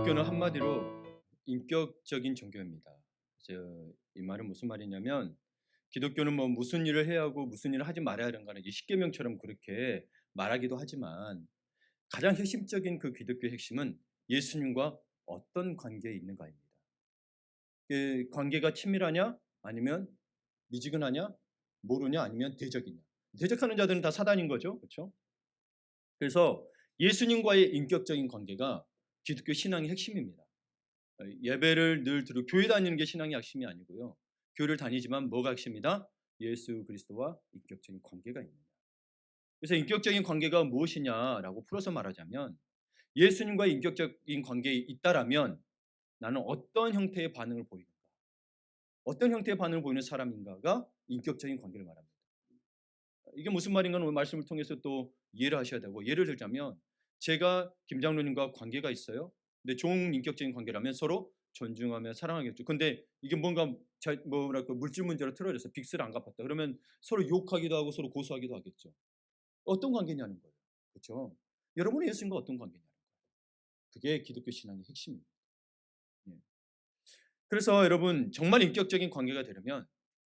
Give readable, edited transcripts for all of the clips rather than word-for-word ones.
기독교는 한마디로 인격적인 종교입니다. 이 말은 무슨 말이냐면 기독교는 뭐 무슨 일을 해야 하고 무슨 일을 하지 말아야 하는 거는 이 십계명처럼 그렇게 말하기도 하지만 가장 핵심적인 그 기독교의 핵심은 예수님과 어떤 관계에 있는가입니다. 관계가 친밀하냐 아니면 미지근하냐 모르냐 아니면 대적이냐. 대적하는 자들은 다 사단인 거죠. 그렇죠? 그래서 예수님과의 인격적인 관계가 기독교 신앙의 핵심입니다. 예배를 늘 들고 교회 다니는 게 신앙의 핵심이 아니고요. 교회를 다니지만 뭐가 핵심이다? 예수 그리스도와 인격적인 관계가 있느냐. 그래서 인격적인 관계가 무엇이냐라고 풀어서 말하자면 예수님과 인격적인 관계에 있다라면 나는 어떤 형태의 반응을 보이는가? 어떤 형태의 반응을 보이는 사람인가가 인격적인 관계를 말합니다. 이게 무슨 말인가는 오늘 말씀을 통해서 또 이해를 하셔야 되고 예를 들자면 제가 김 장로님과 관계가 있어요. 근데 좋은 인격적인 관계라면 서로 존중하며 사랑하겠죠. 근데 이게 뭔가 뭐랄까 물질 문제로 틀어져서 빅스를 안 갚았다. 그러면 서로 욕하기도 하고 서로 고소하기도 하겠죠. 어떤 관계냐는 거예요. 그렇죠? 여러분의 예수님과 어떤 관계냐는 거예요. 그게 기독교 신앙의 핵심입니다. 예. 그래서 여러분 정말 인격적인 관계가 되려면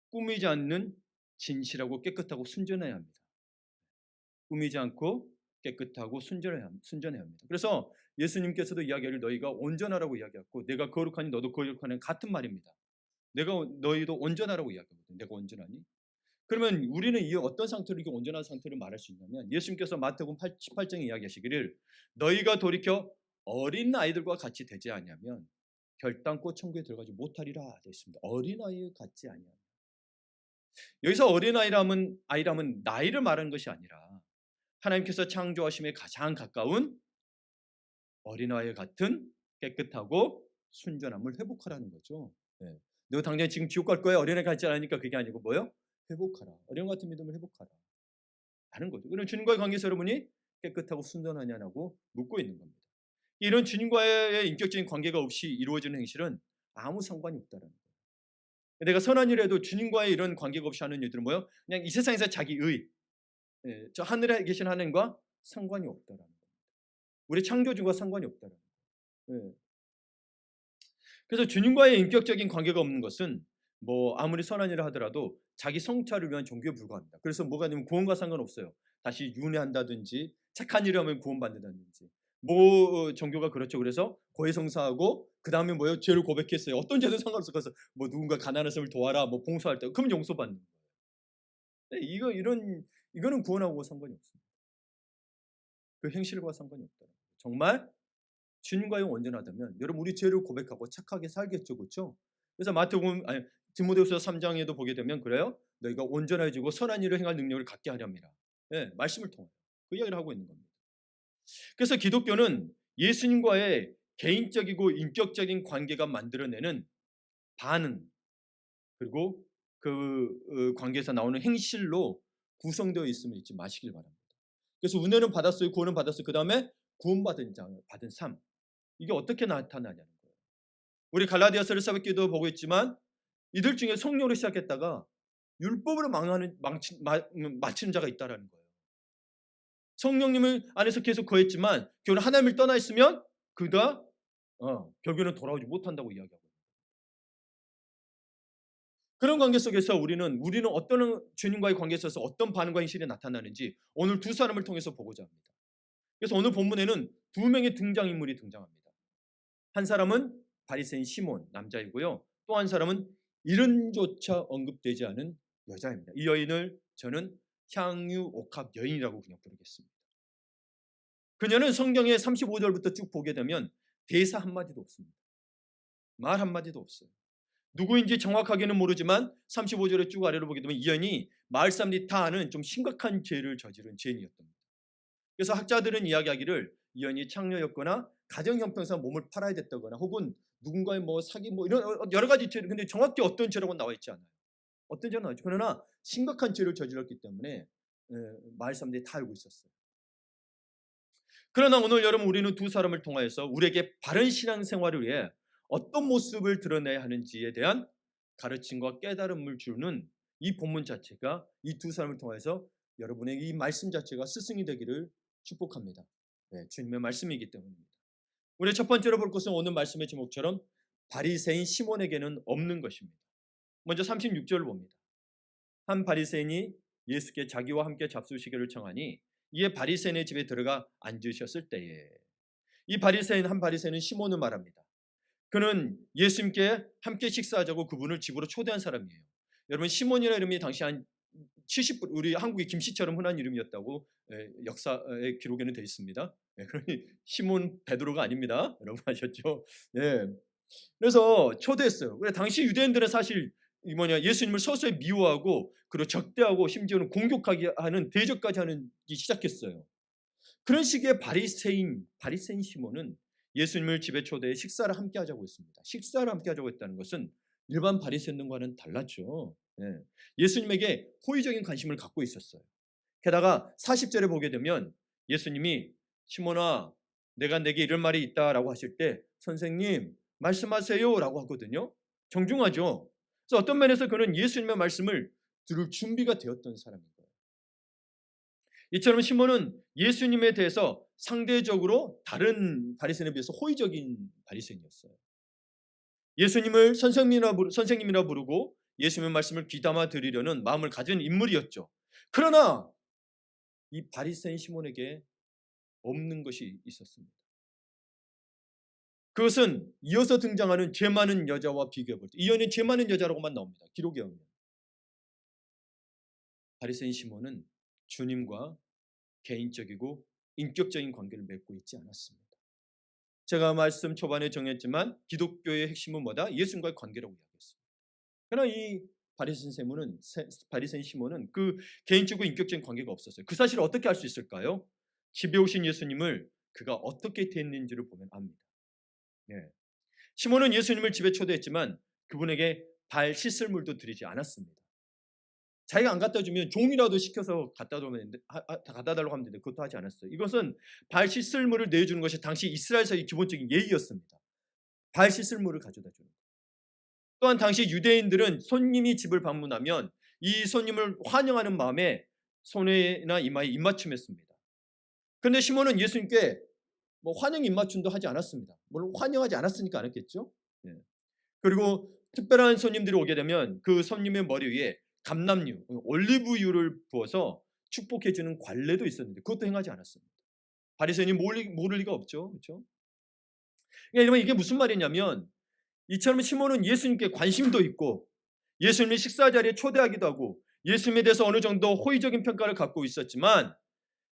꾸미지 않는 진실하고 깨끗하고 순전해야 합니다. 꾸미지 않고 깨끗하고 순전해야 합니다. 그래서 예수님께서도 이야기를 너희가 온전하라고 이야기했고 내가 거룩하니 너도 거룩하는 같은 말입니다. 내가 너희도 온전하라고 이야기하거든요. 내가 온전하니? 그러면 우리는 이 어떤 상태로 이게 온전한 상태를 말할 수 있냐면 예수님께서 마태복음 18장에 이야기하시기를 너희가 돌이켜 어린 아이들과 같이 되지 아니하면 결단코 천국에 들어가지 못하리라 되어 있습니다. 어린 아이 같지 아니하면 여기서 어린 아이라면 나이를 말하는 것이 아니라 하나님께서 창조하심에 가장 가까운 어린아이 같은 깨끗하고 순전함을 회복하라는 거죠. 네. 너 당장 지금 지옥 갈 거야. 어린아이 같지 않으니까 그게 아니고 뭐요? 회복하라. 어린 같은 믿음을 회복하라. 하는 거죠. 그럼 주님과의 관계에서 여러분이 깨끗하고 순전하냐고 묻고 있는 겁니다. 이런 주님과의 인격적인 관계가 없이 이루어지는 행실은 아무 상관이 없다는 거예요. 내가 선한 일해도 주님과의 이런 관계가 없이 하는 일들은 뭐요? 그냥 이 세상에서 자기 의, 저 하늘에 계신 하나님과 상관이 없다라는 거예요. 우리 창조주와 상관이 없다는 거예요. 예. 그래서 주님과의 인격적인 관계가 없는 것은 뭐 아무리 선한 일을 하더라도 자기 성찰을 위한 종교에 불과합니다. 그래서 뭐가 되면 구원과 상관없어요. 다시 윤회한다든지 착한 일을 하면 구원받는다든지 뭐 종교가 그렇죠. 그래서 고해성사하고 그 다음에 뭐요? 죄를 고백했어요. 어떤 죄도 상관없어. 그래서 뭐 누군가 가난한 사람을 도와라, 뭐 봉사할 때 그러면 용서받는 거예요. 이거는 구원하고 상관이 없습니다. 그 행실과 상관이 없다. 정말 주님과의 온전하다면 여러분 우리 죄를 고백하고 착하게 살겠죠. 그렇죠? 그래서 마태복음 아니 디모데후서 3장에도 보게 되면 그래요. 너희가 온전해지고 선한 일을 행할 능력을 갖게 하렵니다. 예, 말씀을 통해 그 이야기를 하고 있는 겁니다. 그래서 기독교는 예수님과의 개인적이고 인격적인 관계가 만들어내는 반응 그리고 그 관계에서 나오는 행실로 구성되어 있음을 잊지 마시길 바랍니다. 그래서 은혜는 받았어요. 구원은 받았어요. 그다음에 받은 삶. 이게 어떻게 나타나냐는 거예요. 우리 갈라디아서를 새벽기도 보고 있지만 이들 중에 성령으로 시작했다가 율법으로 마치는 자가 있다라는 거예요. 성령님을 안에서 계속 거했지만 결국 하나님을 떠나 있으면 그가 결국에는 돌아오지 못한다고 이야기하고 있어요. 그런 관계 속에서 우리는 어떤 주님과의 관계에 있어서 어떤 반응과 행실이 나타나는지 오늘 두 사람을 통해서 보고자 합니다. 그래서 오늘 본문에는 두 명의 등장인물이 등장합니다. 한 사람은 바리새인 시몬 남자이고요. 또 한 사람은 이름조차 언급되지 않은 여자입니다. 이 여인을 저는 향유옥합 여인이라고 그냥 부르겠습니다. 그녀는 성경의 35절부터 쭉 보게 되면 대사 한마디도 없습니다. 말 한마디도 없어요. 누구인지 정확하게는 모르지만 35절에 쭉 아래로 보게 되면 이 여인이 마을 사람들이 다 아는 좀 심각한 죄를 저지른 죄인이었던 겁니다. 그래서 학자들은 이야기하기를 이 여인이 창녀였거나 가정 형편상 몸을 팔아야 됐다거나 혹은 누군가의 뭐 사기 뭐 이런 여러 가지 죄를 근데 정확히 어떤 죄라고 나와 있지 않아요. 어떤 죄는 나와 있죠. 그러나 심각한 죄를 저질렀기 때문에 마을 사람들이 다 알고 있었어요. 그러나 오늘 여러분 우리는 두 사람을 통하여서 우리에게 바른 신앙생활을 위해 어떤 모습을 드러내야 하는지에 대한 가르침과 깨달음을 주는 이 본문 자체가 이 두 사람을 통해서 여러분의 이 말씀 자체가 스승이 되기를 축복합니다. 네, 주님의 말씀이기 때문입니다. 우리 첫 번째로 볼 것은 오늘 말씀의 제목처럼 바리새인 시몬에게는 없는 것입니다. 먼저 36절을 봅니다. 한 바리새인이 예수께 자기와 함께 잡수시기를 청하니 이에 바리새인의 집에 들어가 앉으셨을 때에 이 바리새인 한 바리새인은 시몬을 말합니다. 그는 예수님께 함께 식사하자고 그분을 집으로 초대한 사람이에요. 여러분 시몬이라는 이름이 당시 한 70, 우리 한국의 김씨처럼 흔한 이름이었다고 역사의 기록에는 되어 있습니다. 그러니 시몬 베드로가 아닙니다. 여러분 아셨죠? 예. 그래서 초대했어요. 그래 당시 유대인들은 사실 이 뭐냐 예수님을 서서히 미워하고 그리고 적대하고 심지어는 공격하게 하는 대적까지 하는 기 시작했어요. 그런 시기에 바리새인 시몬은 예수님을 집에 초대해 식사를 함께 하자고 했습니다. 식사를 함께 하자고 했다는 것은 일반 바리새인과는 달랐죠. 예. 예수님에게 호의적인 관심을 갖고 있었어요. 게다가 40절에 보게 되면 예수님이 시몬아 내가 내게 이런 말이 있다라고 하실 때 선생님 말씀하세요라고 하거든요. 정중하죠. 그래서 어떤 면에서 그는 예수님의 말씀을 들을 준비가 되었던 사람인 거예요. 이처럼 시몬은 예수님에 대해서 상대적으로 다른 바리새인에 비해서 호의적인 바리새인이었어요. 예수님을 선생님이라 부르고 예수님의 말씀을 귀담아 들으려는 마음을 가진 인물이었죠. 그러나 이 바리새인 시몬에게 없는 것이 있었습니다. 그것은 이어서 등장하는 죄 많은 여자와 비교해 볼 때 이 여인은 죄 많은 여자라고만 나옵니다. 기록에 의하면. 바리새인 시몬은 주님과 개인적이고 인격적인 관계를 맺고 있지 않았습니다. 제가 말씀 초반에 정했지만 기독교의 핵심은 뭐다? 예수님과의 관계라고 이야기했습니다. 그러나 이 바리새인 시몬은 그 개인적이고 인격적인 관계가 없었어요. 그 사실을 어떻게 알 수 있을까요? 집에 오신 예수님을 그가 어떻게 대했는지를 보면 압니다. 예. 시몬은 예수님을 집에 초대했지만 그분에게 발 씻을 물도 드리지 않았습니다. 자기가 안 갖다 주면 종이라도 시켜서 갖다 달라고 하면 되는데 그것도 하지 않았어요. 이것은 발 씻을 물을 내주는 것이 당시 이스라엘사의 기본적인 예의였습니다. 발 씻을 물을 가져다 주는 것. 또한 당시 유대인들은 손님이 집을 방문하면 이 손님을 환영하는 마음에 손에나 이마에 입맞춤했습니다. 그런데 시몬은 예수님께 환영 입맞춤도 하지 않았습니다. 물론 환영하지 않았으니까 안 했겠죠. 예. 그리고 특별한 손님들이 오게 되면 그 손님의 머리 위에 감람유, 올리브유를 부어서 축복해 주는 관례도 있었는데 그것도 행하지 않았습니다. 바리새인이 모를 리가 없죠. 그렇죠? 그러니까 이게 무슨 말이냐면 이처럼 시몬은 예수님께 관심도 있고 예수님의 식사 자리에 초대하기도 하고 예수님에 대해서 어느 정도 호의적인 평가를 갖고 있었지만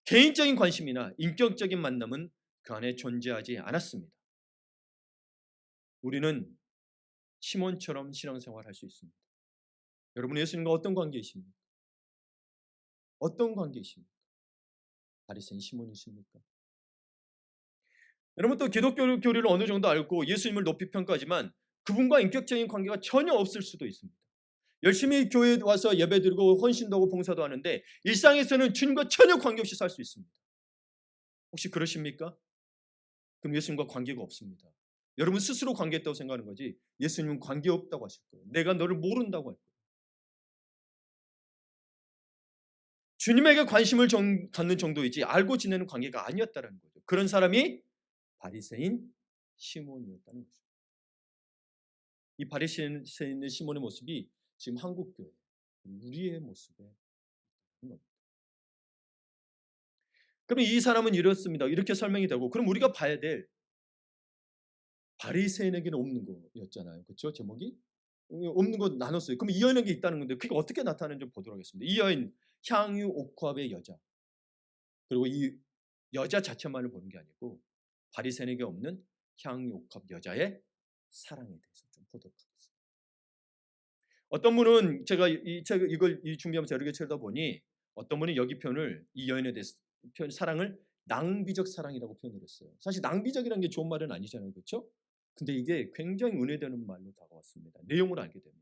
개인적인 관심이나 인격적인 만남은 그 안에 존재하지 않았습니다. 우리는 시몬처럼 신앙생활을 할 수 있습니다. 여러분 예수님과 어떤 관계이십니까? 어떤 관계이십니까? 바리새인 시몬이십니까? 여러분 또 기독교 교리를 어느 정도 알고 예수님을 높이 평가하지만 그분과 인격적인 관계가 전혀 없을 수도 있습니다. 열심히 교회에 와서 예배드리고 헌신도 하고 봉사도 하는데 일상에서는 주님과 전혀 관계없이 살 수 있습니다. 혹시 그러십니까? 그럼 예수님과 관계가 없습니다. 여러분 스스로 관계했다고 생각하는 거지 예수님은 관계없다고 하실 거예요. 내가 너를 모른다고 할 거예요. 주님에게 관심을 갖는 정도이지 알고 지내는 관계가 아니었다는 거죠. 그런 사람이 바리새인 시몬이었다는 거죠. 이 바리새인 시몬의 모습이 지금 한국교회 우리의 모습에 있는 겁니다. 그럼 이 사람은 이렇습니다. 이렇게 설명이 되고 그럼 우리가 봐야 될 바리새인에게는 없는 거였잖아요. 그렇죠? 제목이 없는 거 나눴어요. 그럼 이 여인에게 있다는 건데 그게 어떻게 나타나는지 보도록 하겠습니다. 이 여인 향유 옥합의 여자 그리고 이 여자 자체만을 보는 게 아니고 바리새인에게 없는 향유 옥합 여자의 사랑에 대해서 좀 보도록 하겠습니다. 어떤 분은 제가 이걸 준비하면서 여러 개 찾다 보니 어떤 분은 여기 표현을 이 여인에 대해서 사랑을 낭비적 사랑이라고 표현을 했어요. 사실 낭비적이라는 게 좋은 말은 아니잖아요. 그렇죠? 근데 이게 굉장히 은혜되는 말로 다가왔습니다. 내용을 알게 되면.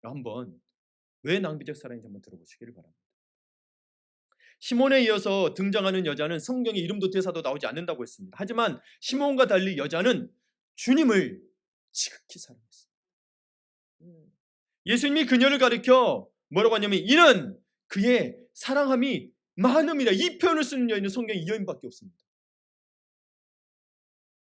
한번 왜 낭비적 사랑인지 한번 들어보시기를 바랍니다. 시몬에 이어서 등장하는 여자는 성경에 이름도 대사도 나오지 않는다고 했습니다. 하지만 시몬과 달리 여자는 주님을 지극히 사랑했습니다. 예수님이 그녀를 가리켜 뭐라고 하냐면 이는 그의 사랑함이 많음이라 이 표현을 쓰는 여인은 성경에 이 여인밖에 없습니다.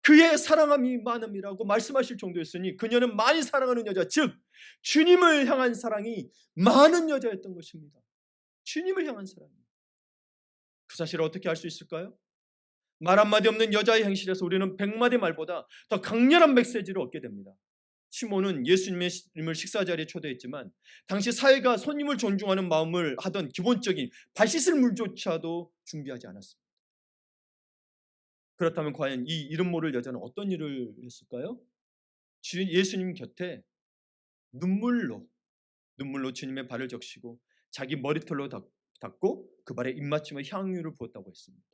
그의 사랑함이 많음이라고 말씀하실 정도였으니 그녀는 많이 사랑하는 여자, 즉 주님을 향한 사랑이 많은 여자였던 것입니다. 주님을 향한 사랑이. 그 사실을 어떻게 알 수 있을까요? 말 한마디 없는 여자의 행실에서 우리는 100마디 말보다 더 강렬한 메시지를 얻게 됩니다. 시몬은 예수님을 식사 자리에 초대했지만 당시 사회가 손님을 존중하는 마음을 하던 기본적인 발 씻을 물조차도 준비하지 않았습니다. 그렇다면 과연 이 이름 모를 여자는 어떤 일을 했을까요? 예수님 곁에 눈물로 주님의 발을 적시고 자기 머리털로 닦고 그 발에 입맞춤의 향유를 부었다고 했습니다.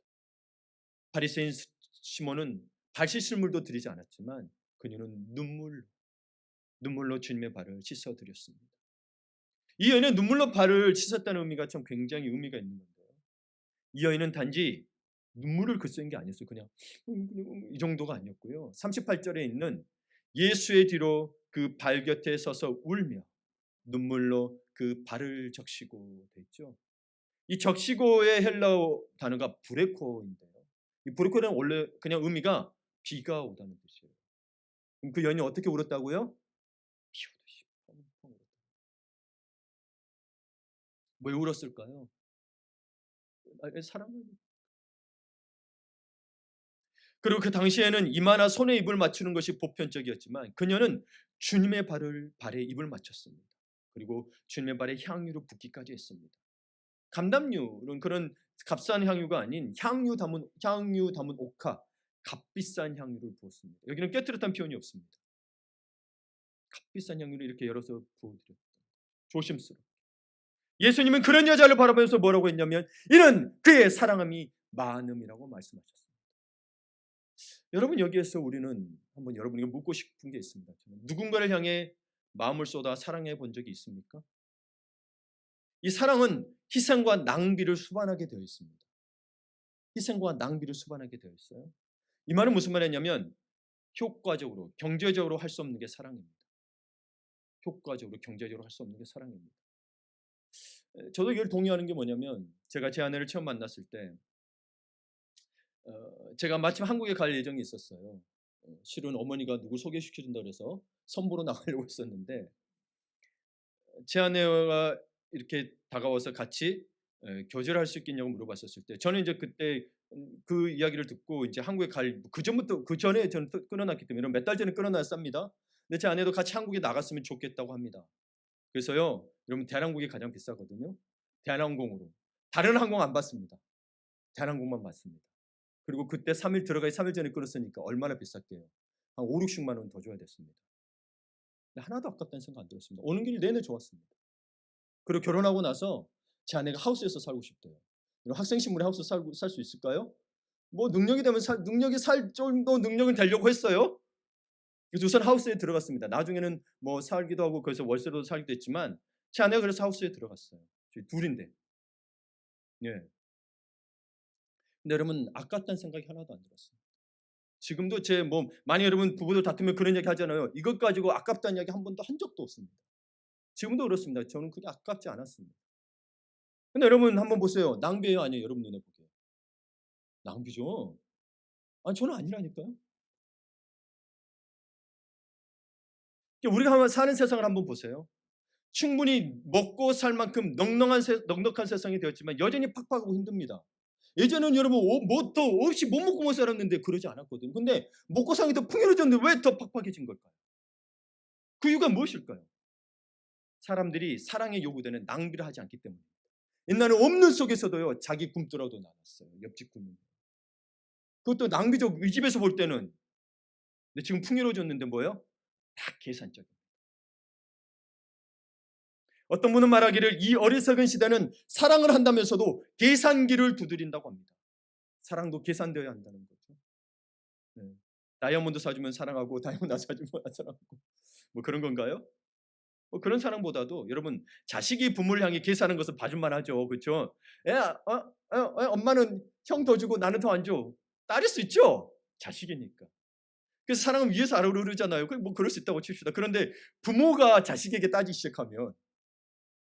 바리새인 시몬은 발 씻을 물도 드리지 않았지만 그녀는 눈물로 주님의 발을 씻어 드렸습니다. 이 여인은 눈물로 발을 씻었다는 의미가 참 굉장히 의미가 있는 건데요. 이 여인은 단지 눈물을 글쓴 게 아니었어요. 그냥 이 정도가 아니었고요. 38절에 있는 예수의 뒤로 그 발 곁에 서서 울며 눈물로 그 발을 적시고 돼 있죠. 이 적시고의 헬라어 단어가 브레코인데요. 이 브레코는 원래 그냥 의미가 비가 오다는 뜻이에요. 그럼 그 여인이 어떻게 울었다고요? 비 오듯이 펑펑 울었다. 왜 울었을까요? 사랑을. 그리고 그 당시에는 이마나 손에 입을 맞추는 것이 보편적이었지만 그녀는 주님의 발에 입을 맞췄습니다. 그리고 주님의 발에 향유를 붓기까지 했습니다. 감담유는 그런 값싼 향유가 아닌 향유 담은 옥화, 값비싼 향유를 부었습니다. 여기는 깨뜨렸다는 표현이 없습니다. 값비싼 향유를 이렇게 열어서 부어드렸다. 조심스럽게. 예수님은 그런 여자를 바라보면서 뭐라고 했냐면 이는 그의 사랑함이 많음이라고 말씀하셨습니다. 여러분 여기에서 우리는 한번 여러분에게 묻고 싶은 게 있습니다. 누군가를 향해 마음을 쏟아 사랑해 본 적이 있습니까? 이 사랑은 희생과 낭비를 수반하게 되어 있습니다. 희생과 낭비를 수반하게 되어 있어요. 이 말은 무슨 말이냐면 효과적으로, 경제적으로 할 수 없는 게 사랑입니다. 효과적으로, 경제적으로 할 수 없는 게 사랑입니다. 저도 이걸 동의하는 게 뭐냐면 제가 제 아내를 처음 만났을 때 제가 마침 한국에 갈 예정이 있었어요. 실은 어머니가 누구 소개시켜준다고 해서 선보러 나가려고 했었는데 제 아내가 이렇게 다가와서 같이 교제를 할 수 있겠냐고 물어봤었을 때 저는 이제 그때 그 이야기를 듣고 이제 한국에 갈 그 전부터 그 전에 저는 끊어놨기 때문에 몇 달 전에 끊어놨습니다. 근데 제 아내도 같이 한국에 나갔으면 좋겠다고 합니다. 그래서요, 여러분 대한항공이 가장 비싸거든요. 대한항공으로 다른 항공 안 받습니다. 대한항공만 받습니다. 그리고 그때 3일 들어가기 3일 전에 끊었으니까 얼마나 비쌌게요. 한 5, 60만 원 더 줘야 됐습니다. 근데 하나도 아깝다는 생각 안 들었습니다. 오는 길 내내 좋았습니다. 그리고 결혼하고 나서 제 아내가 하우스에서 살고 싶대요. 학생 신분에 하우스 살 수 있을까요? 뭐 능력이 되면 능력이 살 정도 능력은 되려고 했어요. 그래서 우선 하우스에 들어갔습니다. 나중에는 뭐 살기도 하고 거기서 월세로도 살기도 했지만 제 아내가 그래서 하우스에 들어갔어요. 저희 둘인데. 예. 근데 여러분 아깝다는 생각이 하나도 안 들었어요. 지금도 제 뭐 많이 여러분 부부들 다투면 그런 얘기 하잖아요. 이것 가지고 아깝다는 이야기 한 번도 한 적도 없습니다. 지금도 그렇습니다. 저는 그게 아깝지 않았습니다. 근데 여러분 한번 보세요. 낭비예요, 아니에요? 여러분 눈에 보기에. 낭비죠. 아니 저는 아니라니까요. 우리가 한번 사는 세상을 한번 보세요. 충분히 먹고 살 만큼 넉넉한 세상이 되었지만 여전히 팍팍하고 힘듭니다. 예전에는 여러분 뭐 더 없이 못 먹고 못 살았는데 그러지 않았거든요. 근데 먹고 사는 게 더 풍요로워졌는데 왜 더 팍팍해진 걸까요? 그 이유가 무엇일까요? 사람들이 사랑에 요구되는 낭비를 하지 않기 때문입니다. 옛날에 없는 속에서도요 자기 굶더라도 나눴어요. 옆집 굶는 거. 그것도 낭비적 이 집에서 볼 때는. 근데 지금 풍요로워졌는데 뭐예요? 다 계산적이에요. 어떤 분은 말하기를 이 어리석은 시대는 사랑을 한다면서도 계산기를 두드린다고 합니다. 사랑도 계산되어야 한다는 거죠. 네. 다이아몬드 사주면 사랑하고 다이아몬드 안 사주면 안 사랑하고 뭐 그런 건가요? 뭐 그런 사랑보다도 여러분 자식이 부모를 향해 계산하는 것은 봐줄만 하죠. 그렇죠? 엄마는 형 더 주고 나는 더 안 줘. 딸일 수 있죠? 자식이니까. 그래서 사랑은 위에서 아래로 흐르잖아요. 뭐 그럴 수 있다고 칩시다. 그런데 부모가 자식에게 따지기 시작하면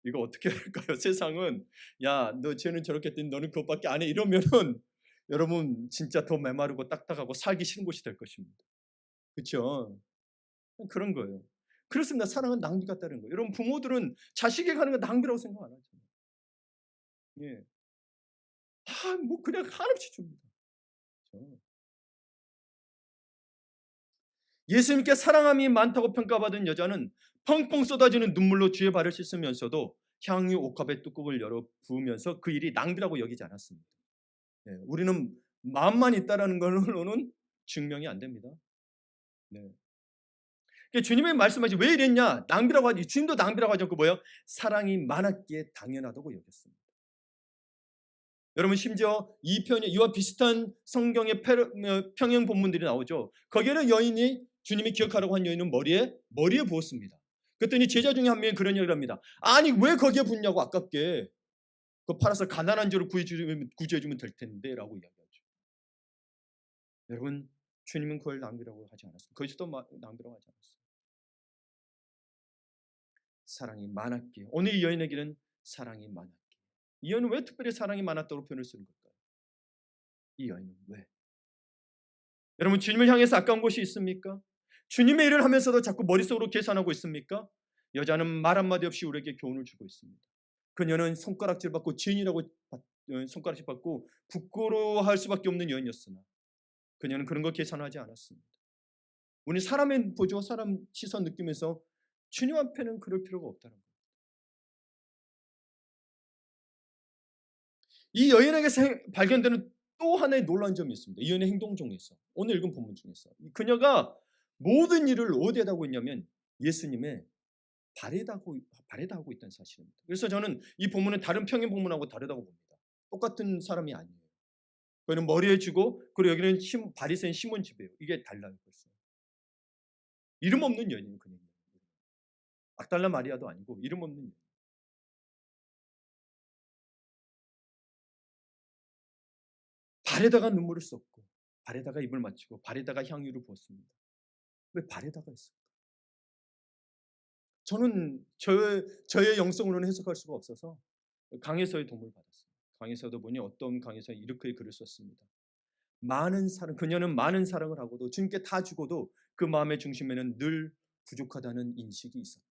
이거 어떻게 할까요? 세상은 야, 너 쟤는 저렇게 했더니 너는 그것밖에 안 해. 이러면은 여러분 진짜 더 메마르고 딱딱하고 살기 싫은 곳이 될 것입니다. 그렇죠? 그런 거예요. 그렇습니다. 사랑은 낭비 같다는 거예요. 여러분 부모들은 자식에게 하는 거 낭비라고 생각 안 하잖아요. 예. 뭐 그냥 한없이 줍니다. 그렇죠? 예수님께 사랑함이 많다고 평가받은 여자는 펑펑 쏟아지는 눈물로 주의 발을 씻으면서도 향유 옥합의 뚜껑을 열어 부으면서 그 일이 낭비라고 여기지 않았습니다. 예, 우리는 마음만 있다라는 걸로는 증명이 안 됩니다. 네. 그러니까 주님의 말씀하시 왜 이랬냐? 낭비라고 하지. 주님도 낭비라고 하지 않고 뭐예요? 사랑이 많았기에 당연하다고 여겼습니다. 여러분 심지어 이 편 이와 비슷한 성경의 평행 본문들이 나오죠. 거기에는 여인이 주님이 기억하라고 한 여인은 머리에 부었습니다. 그랬더니 제자 중에 한 명이 그런 얘기를 합니다. 아니 왜 거기에 붓냐고 아깝게 그 팔아서 가난한 자를 구제해주면 될 텐데라고 이야기하죠. 여러분 주님은 그걸 낭비라고 하지 않았습니다. 거기서도 낭비라고 하지 않았습니다. 사랑이 많았기에 오늘 이 여인에게는 사랑이 많았기에 이 여인은 왜 특별히 사랑이 많았다고 표현을 쓰는 걸까요? 이 여인은 왜? 여러분 주님을 향해서 아까운 것이 있습니까? 주님의 일을 하면서도 자꾸 머릿속으로 계산하고 있습니까? 여자는 말 한마디 없이 우리에게 교훈을 주고 있습니다. 그녀는 손가락질 받고 죄인이라고 손가락질 받고 부끄러워할 수밖에 없는 여인이었으나 그녀는 그런 거 계산하지 않았습니다. 우리 사람의 보조 사람 시선 느끼면서 주님 앞에는 그럴 필요가 없다는 거예요. 이 여인에게 발견되는 또 하나의 놀라운 점이 있습니다. 이 여인의 행동 중에서 오늘 읽은 본문 중에서 그녀가 모든 일을 어디에다 하고 있냐면 예수님의 발에다 하고 있다는 사실입니다. 그래서 저는 이 본문은 다른 평행 본문하고 다르다고 봅니다. 똑같은 사람이 아니에요. 그는 머리에 쥐고 그리고 여기는 바리새인 시몬 집이에요. 이게 달라요. 벌써. 이름 없는 여인이에요. 그냥 악달라 마리아도 아니고 이름 없는 여인. 발에다가 눈물을 쏟고 발에다가 입을 맞추고 발에다가 향유를 부었습니다. 왜 발에다가 했을까? 저는 저의 영성으로는 해석할 수가 없어서 강에서의 도움을 받았습니다. 강에서도 보니 어떤 강에서 이렇게 글을 썼습니다. 많은 사랑, 그녀는 많은 사랑을 하고도 주님께 다 주고도 그 마음의 중심에는 늘 부족하다는 인식이 있었다.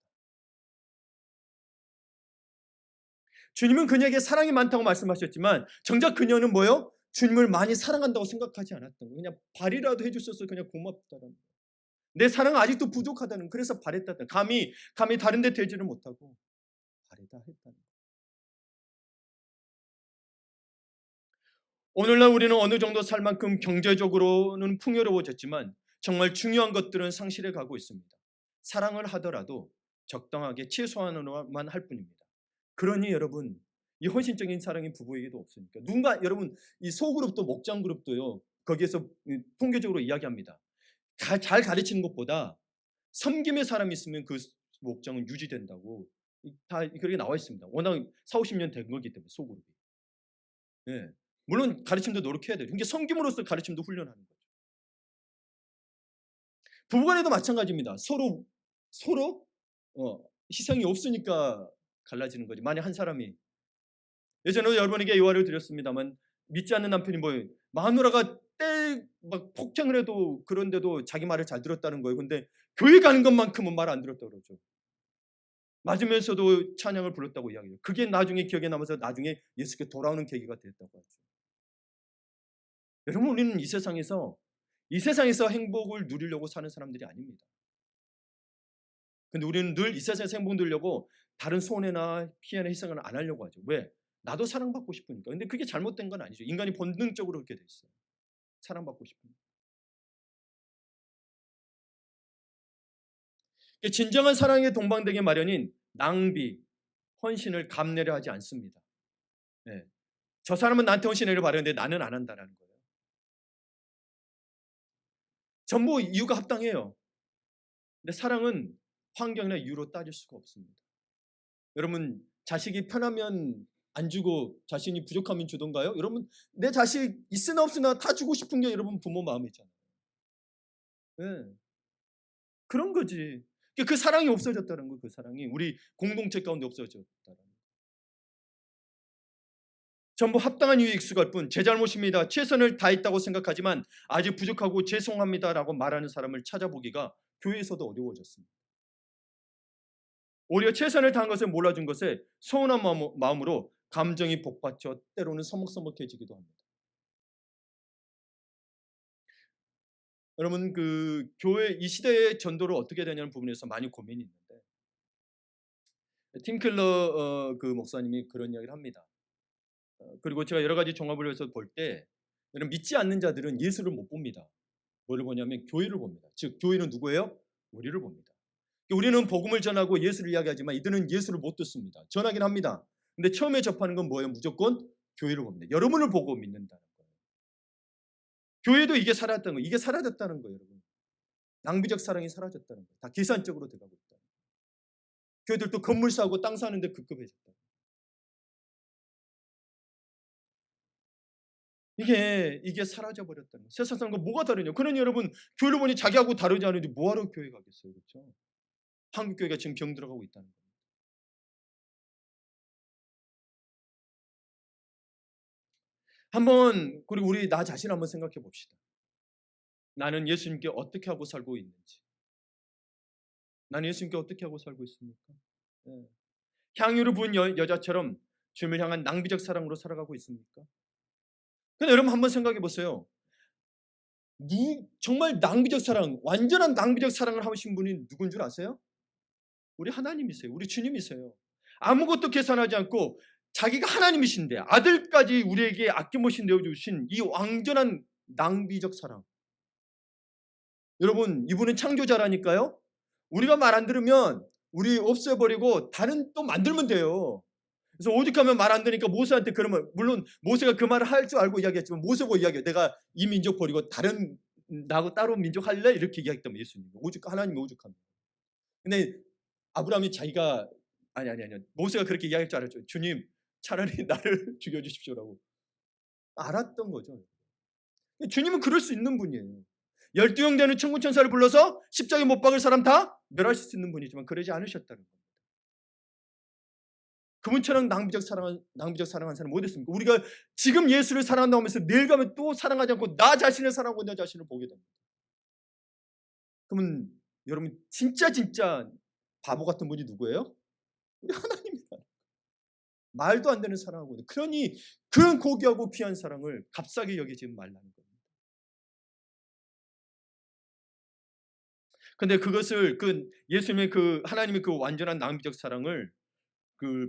주님은 그녀에게 사랑이 많다고 말씀하셨지만 정작 그녀는 뭐요? 주님을 많이 사랑한다고 생각하지 않았던 거예요. 그냥 발이라도 해주셔서 그냥 고맙다는 거예요. 내 사랑은 아직도 부족하다는 그래서 바랬다는 감히 다른 데 되지를 못하고 바래다 했다는 거예요. 오늘날 우리는 어느 정도 살 만큼 경제적으로는 풍요로워졌지만 정말 중요한 것들은 상실해 가고 있습니다. 사랑을 하더라도 적당하게 최소한으로만 할 뿐입니다. 그러니 여러분 이 헌신적인 사랑이 부부에게도 없으니까 누군가 여러분 이 소그룹도 목장 그룹도요 거기에서 통계적으로 이야기합니다. 잘 가르치는 것보다 섬김의 사람이 있으면 그 목장은 유지된다고 다 그렇게 나와 있습니다. 워낙 40-50년 된 거기 때문에 소그룹이. 예. 물론 가르침도 노력해야 돼요. 그러니까 섬김으로써 가르침도 훈련하는 거죠. 부부간에도 마찬가지입니다. 서로 희생이 없으니까 갈라지는 거지. 만약 한 사람이 예전에 여러분에게 이화를 드렸습니다만 믿지 않는 남편이 뭐예요? 마누라가 막 폭행을 해도 그런데도 자기 말을 잘 들었다는 거예요. 근데 교회 가는 것만큼은 말 안 들었다고 그러죠. 맞으면서도 찬양을 불렀다고 이야기해요. 그게 나중에 기억에 남아서 나중에 예수께 돌아오는 계기가 됐다고 하죠. 여러분 우리는 이 세상에서 행복을 누리려고 사는 사람들이 아닙니다. 근데 우리는 늘 이 세상에서 행복 누리려고 다른 손해나 피해나 희생을 안 하려고 하죠. 왜? 나도 사랑받고 싶으니까. 근데 그게 잘못된 건 아니죠. 인간이 본능적으로 그렇게 돼 있어요. 사랑받고 싶으니까. 진정한 사랑의 동반되기 마련인 낭비, 헌신을 감내려 하지 않습니다. 네. 저 사람은 나한테 헌신하기를 바라는데 나는 안 한다라는 거예요. 전부 이유가 합당해요. 근데 사랑은 환경이나 이유로 따질 수가 없습니다. 여러분 자식이 편하면 안 주고 자신이 부족하면 주던가요? 여러분 내 자식 있으나 없으나 다 주고 싶은 게 여러분 부모 마음이잖아요. 네. 그런 거지. 그 사랑이 없어졌다는 거예요. 그 사랑이 우리 공동체 가운데 없어졌다는 거예요. 전부 합당한 이유에 익숙할 뿐 제 잘못입니다. 최선을 다했다고 생각하지만 아직 부족하고 죄송합니다라고 말하는 사람을 찾아보기가 교회에서도 어려워졌습니다. 오히려 최선을 다한 것을 몰라준 것에 서운한 마음으로 감정이 복받쳐 때로는 서먹서먹해지기도 합니다. 여러분 교회 이 시대의 전도를 어떻게 되냐는 부분에서 많이 고민이 있는데 팀 켈러 그 목사님이 그런 이야기를 합니다. 그리고 제가 여러 가지 종합을 해서 볼 때 여러분 믿지 않는 자들은 예수를 못 봅니다. 뭐를 보냐면 교회를 봅니다. 즉 교회는 누구예요? 우리를 봅니다. 우리는 복음을 전하고 예수를 이야기하지만 이들은 예수를 못 듣습니다. 전하긴 합니다. 근데 처음에 접하는 건 뭐예요? 무조건 교회를 봅니다. 여러분을 보고 믿는다는 거예요. 교회도 이게 사라졌다는 거예요. 이게 사라졌다는 거예요, 여러분. 낭비적 사랑이 사라졌다는 거예요. 다 계산적으로 돼가고 있다. 교회들도 건물 사고 땅 사는데 급급해졌다. 이게 사라져 버렸다는 거예요. 세상 사람과 뭐가 다르냐? 그러니 여러분 교회를 보니 자기하고 다르지 않은데 뭐하러 교회 가겠어요, 그렇죠? 한국 교회가 지금 병 들어가고 있다는 거예요. 한번 그리고 우리 나 자신 한번 생각해 봅시다. 나는 예수님께 어떻게 하고 살고 있는지. 나는 예수님께 어떻게 하고 살고 있습니까? 예. 향유를 부은 여자처럼 주님을 향한 낭비적 사랑으로 살아가고 있습니까? 근데 여러분 한번 생각해 보세요. 정말 낭비적 사랑, 완전한 낭비적 사랑을 하신 분이 누군 줄 아세요? 우리 하나님이세요. 우리 주님이세요. 아무것도 계산하지 않고 자기가 하나님이신데 아들까지 우리에게 아낌없이 내어주신 이 완전한 낭비적 사랑. 여러분 이분은 창조자라니까요. 우리가 말 안 들으면 우리 없애버리고 다른 또 만들면 돼요. 그래서 오죽하면 말 안 들으니까 모세한테 그러면 물론 모세가 그 말을 할 줄 알고 이야기했지만 모세가 이야기해. 내가 이 민족 버리고 다른 나하고 따로 민족 할래? 이렇게 이야기했다면 예수님. 하나님이 오죽합니다. 근데 아브라함이 자기가 아니 모세가 그렇게 이야기할 줄 알았죠. 주님 차라리 나를 죽여주십시오라고 알았던 거죠. 주님은 그럴 수 있는 분이에요. 12형 되는 천군 천사를 불러서 십자가에 못 박을 사람 다 멸하실 수 있는 분이지만 그러지 않으셨다는 겁니다. 그분처럼 낭비적 사랑한 사람 못 있습니까? 우리가 지금 예수를 사랑한다고 하면서 내일 가면 또 사랑하지 않고 나 자신을 사랑하고 내 자신을 보게 됩니다. 그러면 여러분 진짜 바보 같은 분이 누구예요? 우리 하나님입니다. 말도 안 되는 사랑하고 그러니 그런 고귀하고 귀한 사랑을 값싸게 여기지 말라는 겁니다. 근데 그것을 예수님의 하나님의 완전한 낭비적 사랑을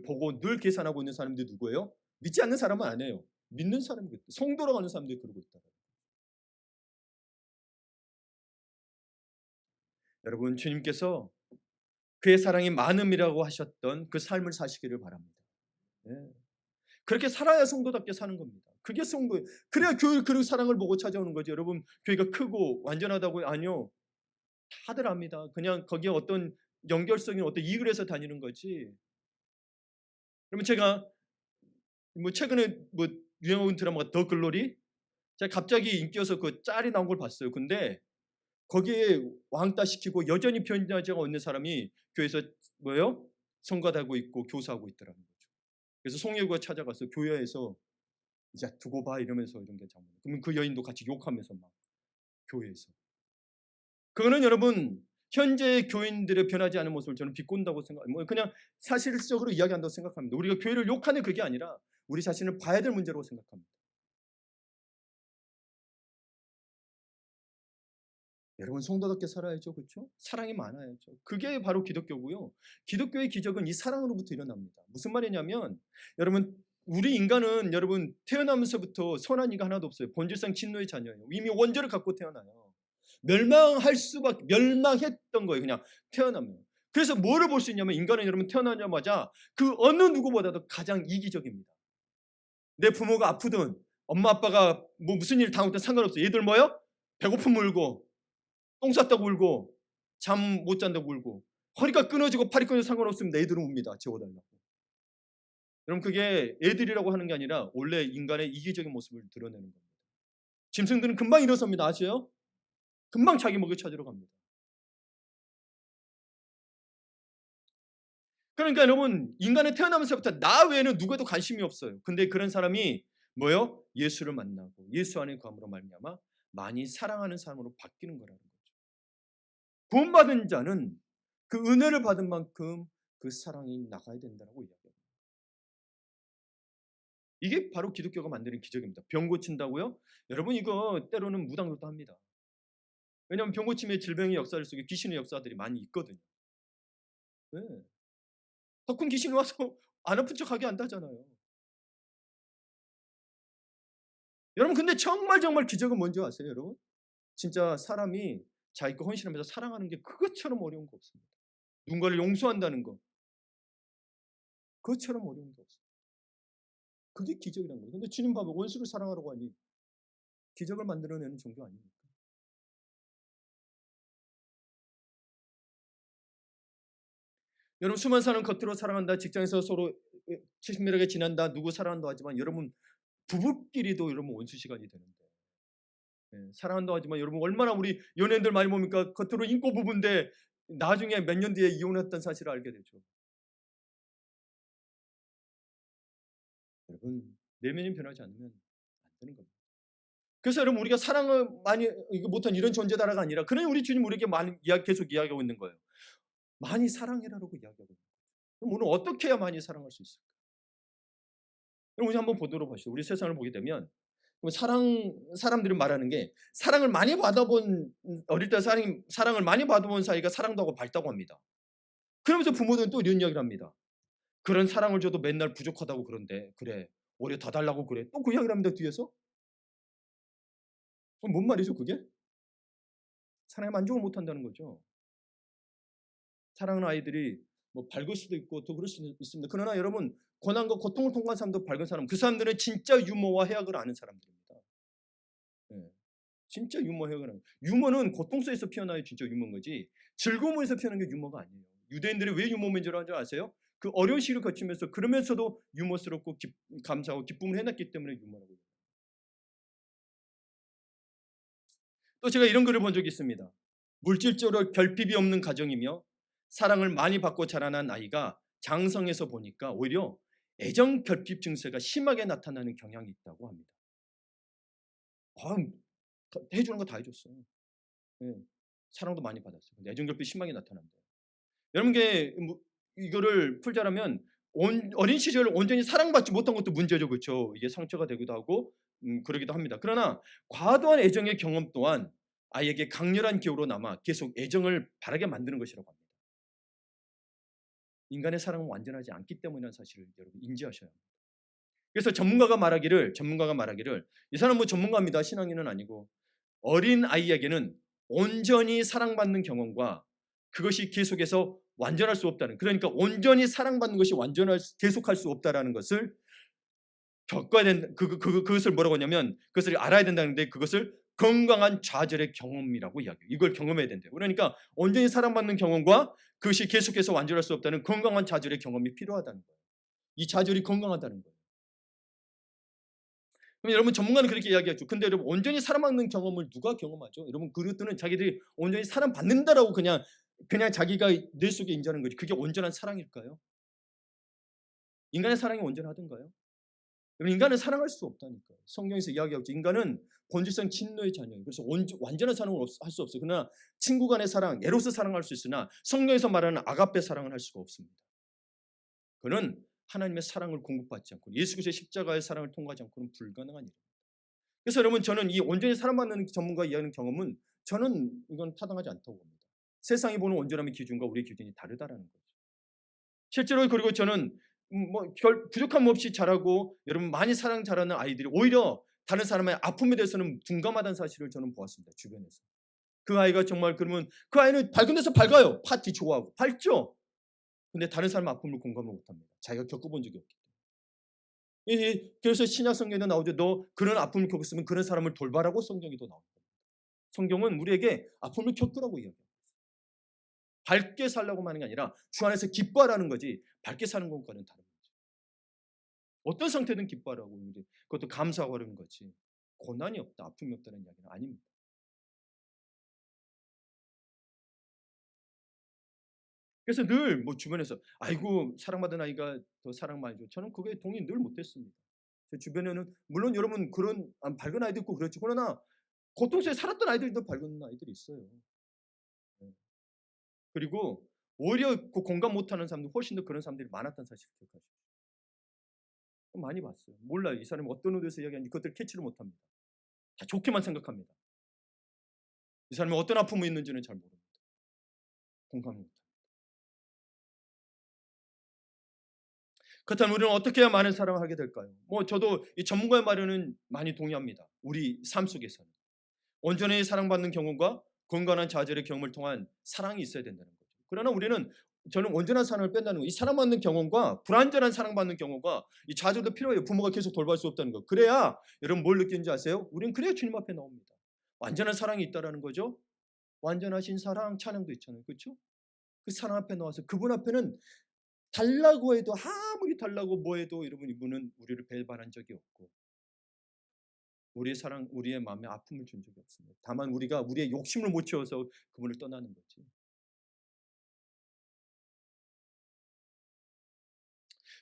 보고 늘 계산하고 있는 사람들이 누구예요? 믿지 않는 사람은 아니에요. 믿는 사람이 성도로 가는 사람들이 그러고 있다. 여러분 주님께서 그의 사랑이 많음이라고 하셨던 그 삶을 사시기를 바랍니다. 예. 그렇게 살아야 성도답게 사는 겁니다. 그게 성도예요. 그래야 교회 그 사랑을 보고 찾아오는 거죠. 여러분 교회가 크고 완전하다고 아니요. 다들 압니다. 그냥 거기에 어떤 연결성이 어떤 이익을 해서 다니는 거지. 그러면 제가 최근에 유행하는 드라마가 더 글로리 제가 갑자기 인기여서 그 짤이 나온 걸 봤어요. 근데 거기에 왕따 시키고 여전히 변하지 않는 사람이 교회에서 뭐예요? 성가하고 있고 교사하고 있더라는 거죠. 그래서 송혜교가 찾아가서 교회에서 이제 두고 봐 이러면서 이런 게 장면. 그러면 그 여인도 같이 욕하면서 막 교회에서. 그거는 여러분 현재 교인들의 변하지 않은 모습을 저는 비꼰다고 그냥 사실적으로 이야기한다고 생각합니다. 우리가 교회를 욕하는 그게 아니라 우리 자신을 봐야 될 문제라고 생각합니다. 여러분 성도답게 살아야죠. 그렇죠? 사랑이 많아야죠. 그게 바로 기독교고요. 기독교의 기적은 이 사랑으로부터 일어납니다. 무슨 말이냐면 여러분 우리 인간은 여러분 태어나면서부터 선한 이가 하나도 없어요. 본질상 진노의 자녀예요. 이미 원죄를 갖고 태어나요. 멸망했던 거예요. 그냥 태어나면. 그래서 뭐를 볼 수 있냐면 인간은 여러분 태어나자마자 그 어느 누구보다도 가장 이기적입니다. 내 부모가 아프든 엄마 아빠가 무슨 일 당했든 상관없어요. 얘들 뭐요? 배고픔 울고 똥 쌌다고 울고 잠 못 잔다고 울고 허리가 끊어지고 팔이 끊어지고 상관없습니다. 애들은 웁니다. 재워달라고. 그럼 그게 애들이라고 하는 게 아니라 원래 인간의 이기적인 모습을 드러내는 겁니다. 짐승들은 금방 일어섭니다. 아세요? 금방 자기 먹이 찾으러 갑니다. 그러니까 여러분 인간은 태어나면서부터 나 외에는 누구에도 관심이 없어요. 근데 그런 사람이 뭐요? 예수를 만나고 예수 안에 거함으로 말미암아 많이 사랑하는 사람으로 바뀌는 거라는 거죠. 구원받은 자는 그 은혜를 받은 만큼 그 사랑이 나가야 된다고 이야기합니다. 이게 바로 기독교가 만드는 기적입니다. 병 고친다고요? 여러분 이거 때로는 무당도 합니다. 왜냐하면 병 고침의 질병의 역사 속에 귀신의 역사들이 많이 있거든요. 네. 더 큰 귀신이 와서 안 아픈 척하게 한다잖아요. 여러분 근데 정말 기적은 뭔지 아세요, 여러분? 진짜 사람이 자기 거 헌신하면서 사랑하는 게 그것처럼 어려운 거 없습니다. 누군가를 용서한다는 거 그것처럼 어려운 게 없어요. 그게 기적이라는 거예요. 근데 주님 봐봐 원수를 사랑하라고 하니 기적을 만들어내는 종교 아닙니까? 여러분 수많은 사람 겉으로 사랑한다, 직장에서 서로 친밀하게 지낸다, 누구 사랑한다 하지만 여러분 부부끼리도 여러분 원수 시간이 되는데 사랑한다 하지만 여러분 얼마나 우리 연예인들 많이 봅니까? 겉으로 인고 부부인데 나중에 몇 년 뒤에 이혼했다는 사실을 알게 되죠. 여러분 내면이 변하지 않으면 안 되는 겁니다. 그래서 여러분 우리가 사랑을 많이 이거 못한 이런 존재다라가 아니라 그러니 우리 주님 우리에게 많이 계속 이야기하고 있는 거예요. 많이 사랑해라라고 이야기하고 있는 거예요. 그럼 우리는 어떻게 해야 많이 사랑할 수 있을까? 그럼 우리 한번 보도록 하시죠. 우리 세상을 보게 되면 사람들이 말하는 게 사랑을 많이 받아본 어릴 때 사랑을 많이 받아본 사이가 사랑도 하고 밝다고 합니다. 그러면서 부모들은 또 이런 이야기를 합니다. 그런 사랑을 줘도 맨날 부족하다고 그런데 그래 오히려 더 달라고 그래 또 그 이야기를 합니다 뒤에서. 그럼 뭔 말이죠 그게? 사랑에 만족을 못한다는 거죠. 사랑하는 아이들이 뭐 밝을 수도 있고 또 그럴 수도 있습니다. 그러나 여러분 고난과 고통을 통과한 사람도 밝은 사람 그 사람들은 진짜 유머와 해악을 아는 사람들입니다. 예. 진짜 유머 해악을 아는 유머는 고통 속에서 피어나야 진짜 유머인 거지 즐거움에서 피어나는 게 유머가 아니에요. 유대인들이 왜 유머인 줄 아세요? 그 어려운 시기를 거치면서 그러면서도 유머스럽고 감사하고 기쁨을 해놨기 때문에 유머라고. 또 제가 이런 글을 본 적이 있습니다. 물질적으로 결핍이 없는 가정이며 사랑을 많이 받고 자라난 아이가 장성해서 보니까 오히려 애정 결핍 증세가 심하게 나타나는 경향이 있다고 합니다. 아, 해주는 거 다 해줬어요. 예, 사랑도 많이 받았어요. 근데 애정 결핍이 심하게 나타난다. 여러분 이거를 풀자라면 어린 시절 온전히 사랑받지 못한 것도 문제죠, 그렇죠? 이게 상처가 되기도 하고 그러기도 합니다. 그러나 과도한 애정의 경험 또한 아이에게 강렬한 기호로 남아 계속 애정을 바라게 만드는 것이라고 합니다. 인간의 사랑은 완전하지 않기 때문이라는 사실을 여러분 인지하셔야 합니다. 그래서 전문가가 말하기를 이 사람은 뭐 전문가입니다. 신앙인은 아니고 어린 아이에게는 온전히 사랑받는 경험과 그것이 계속해서 완전할 수 없다는 그러니까 온전히 사랑받는 것이 계속할 수 없다라는 것을 겪어야 된다. 그것을 뭐라고 하냐면 그것을 알아야 된다는데 그것을 건강한 좌절의 경험이라고 이야기해요. 이걸 경험해야 된대요. 그러니까 온전히 사랑받는 경험과 그것이 계속해서 완전할 수 없다는 건강한 좌절의 경험이 필요하다는 거예요. 이 좌절이 건강하다는 거예요. 그럼 여러분 전문가는 그렇게 이야기하죠. 근데 여러분 온전히 사랑받는 경험을 누가 경험하죠? 여러분 그것들은 자기들이 온전히 사랑받는다라고 그냥 자기가 뇌 속에 인지하는 거지. 그게 온전한 사랑일까요? 인간의 사랑이 온전하던가요? 여러분 인간은 사랑할 수 없다니까요. 성경에서 이야기하고 있죠. 인간은 본질상 진노의 자녀예요. 그래서 완전한 사랑을 할 수 없어요. 그러나 친구 간의 사랑, 에로스 사랑할 수 있으나 성경에서 말하는 아가페 사랑을 할 수가 없습니다. 그는 하나님의 사랑을 공급받지 않고 예수 그리스도의 십자가의 사랑을 통과하지 않고는 불가능한 일입니다. 그래서 여러분 저는 이 온전히 사랑받는 전문가 이야기하는 경험은 저는 이건 타당하지 않다고 봅니다. 세상이 보는 온전함의 기준과 우리의 기준이 다르다라는 거죠. 실제로 그리고 저는 부족함 없이 자라고 여러분 많이 사랑 자라는 아이들이 오히려 다른 사람의 아픔에 대해서는 둔감하다는 사실을 저는 보았습니다. 주변에서. 그 아이가 정말 그러면 그 아이는 밝은 데서 밝아요. 파티 좋아하고 밝죠. 근데 다른 사람의 아픔을 공감을 못합니다. 자기가 겪어본 적이 없기 때문에. 그래서 신약 성경에도 나오죠. 너 그런 아픔을 겪었으면 그런 사람을 돌봐라고 성경에도 나옵니다. 성경은 우리에게 아픔을 겪으라고 이야기해요. 밝게 살라고 하는 게 아니라 주 안에서 기뻐하라는 거지 밝게 사는 것과는 다른 거죠. 어떤 상태든 기뻐하라고 그것도 감사하고 하는 거지 고난이 없다, 아픔이 없다는 이야기는 아닙니다. 그래서 늘 뭐 주변에서 아이고 사랑받은 아이가 더 사랑 많이 줘. 저는 그게 동의 늘 못했습니다. 제 주변에는 물론 여러분 그런 밝은 아이도 있고 그렇죠. 그러나 고통 속에 살았던 아이들도 밝은 아이들이 있어요. 네. 그리고 오히려 그 공감 못하는 사람들 훨씬 더 그런 사람들이 많았다는 사실을 기억하십시오. 많이 봤어요. 몰라요. 이 사람이 어떤 의도에서 이야기하는지 그것들 캐치를 못합니다. 다 좋게만 생각합니다. 이 사람이 어떤 아픔이 있는지는 잘 모릅니다. 공감을 못합니다. 그렇다면 우리는 어떻게 해야 많은 사랑을 하게 될까요? 뭐 저도 이 전문가의 말에는 많이 동의합니다. 우리 삶 속에서는 온전히 사랑받는 경험과 건강한 좌절의 경험을 통한 사랑이 있어야 된다는 거죠. 그러나 우리는 저는 온전한 사랑을 뺀다는 거. 이 사랑받는 경험과 불완전한 사랑받는 경험과 이 좌절도 필요해요. 부모가 계속 돌볼 수 없다는 거. 그래야 여러분 뭘 느끼는지 아세요? 우리는 그래야 주님 앞에 나옵니다. 완전한 사랑이 있다라는 거죠. 완전하신 사랑 찬양도 있잖아요. 그렇죠? 그 사랑 앞에 나와서 그분 앞에는 달라고 해도 아무리 달라고 뭐 해도 여러분 이분은 우리를 배반한 적이 없고 우리의 사랑, 우리의 마음에 아픔을 준 적이 없습니다. 다만 우리가 우리의 욕심을 못 채워서 그분을 떠나는 거지.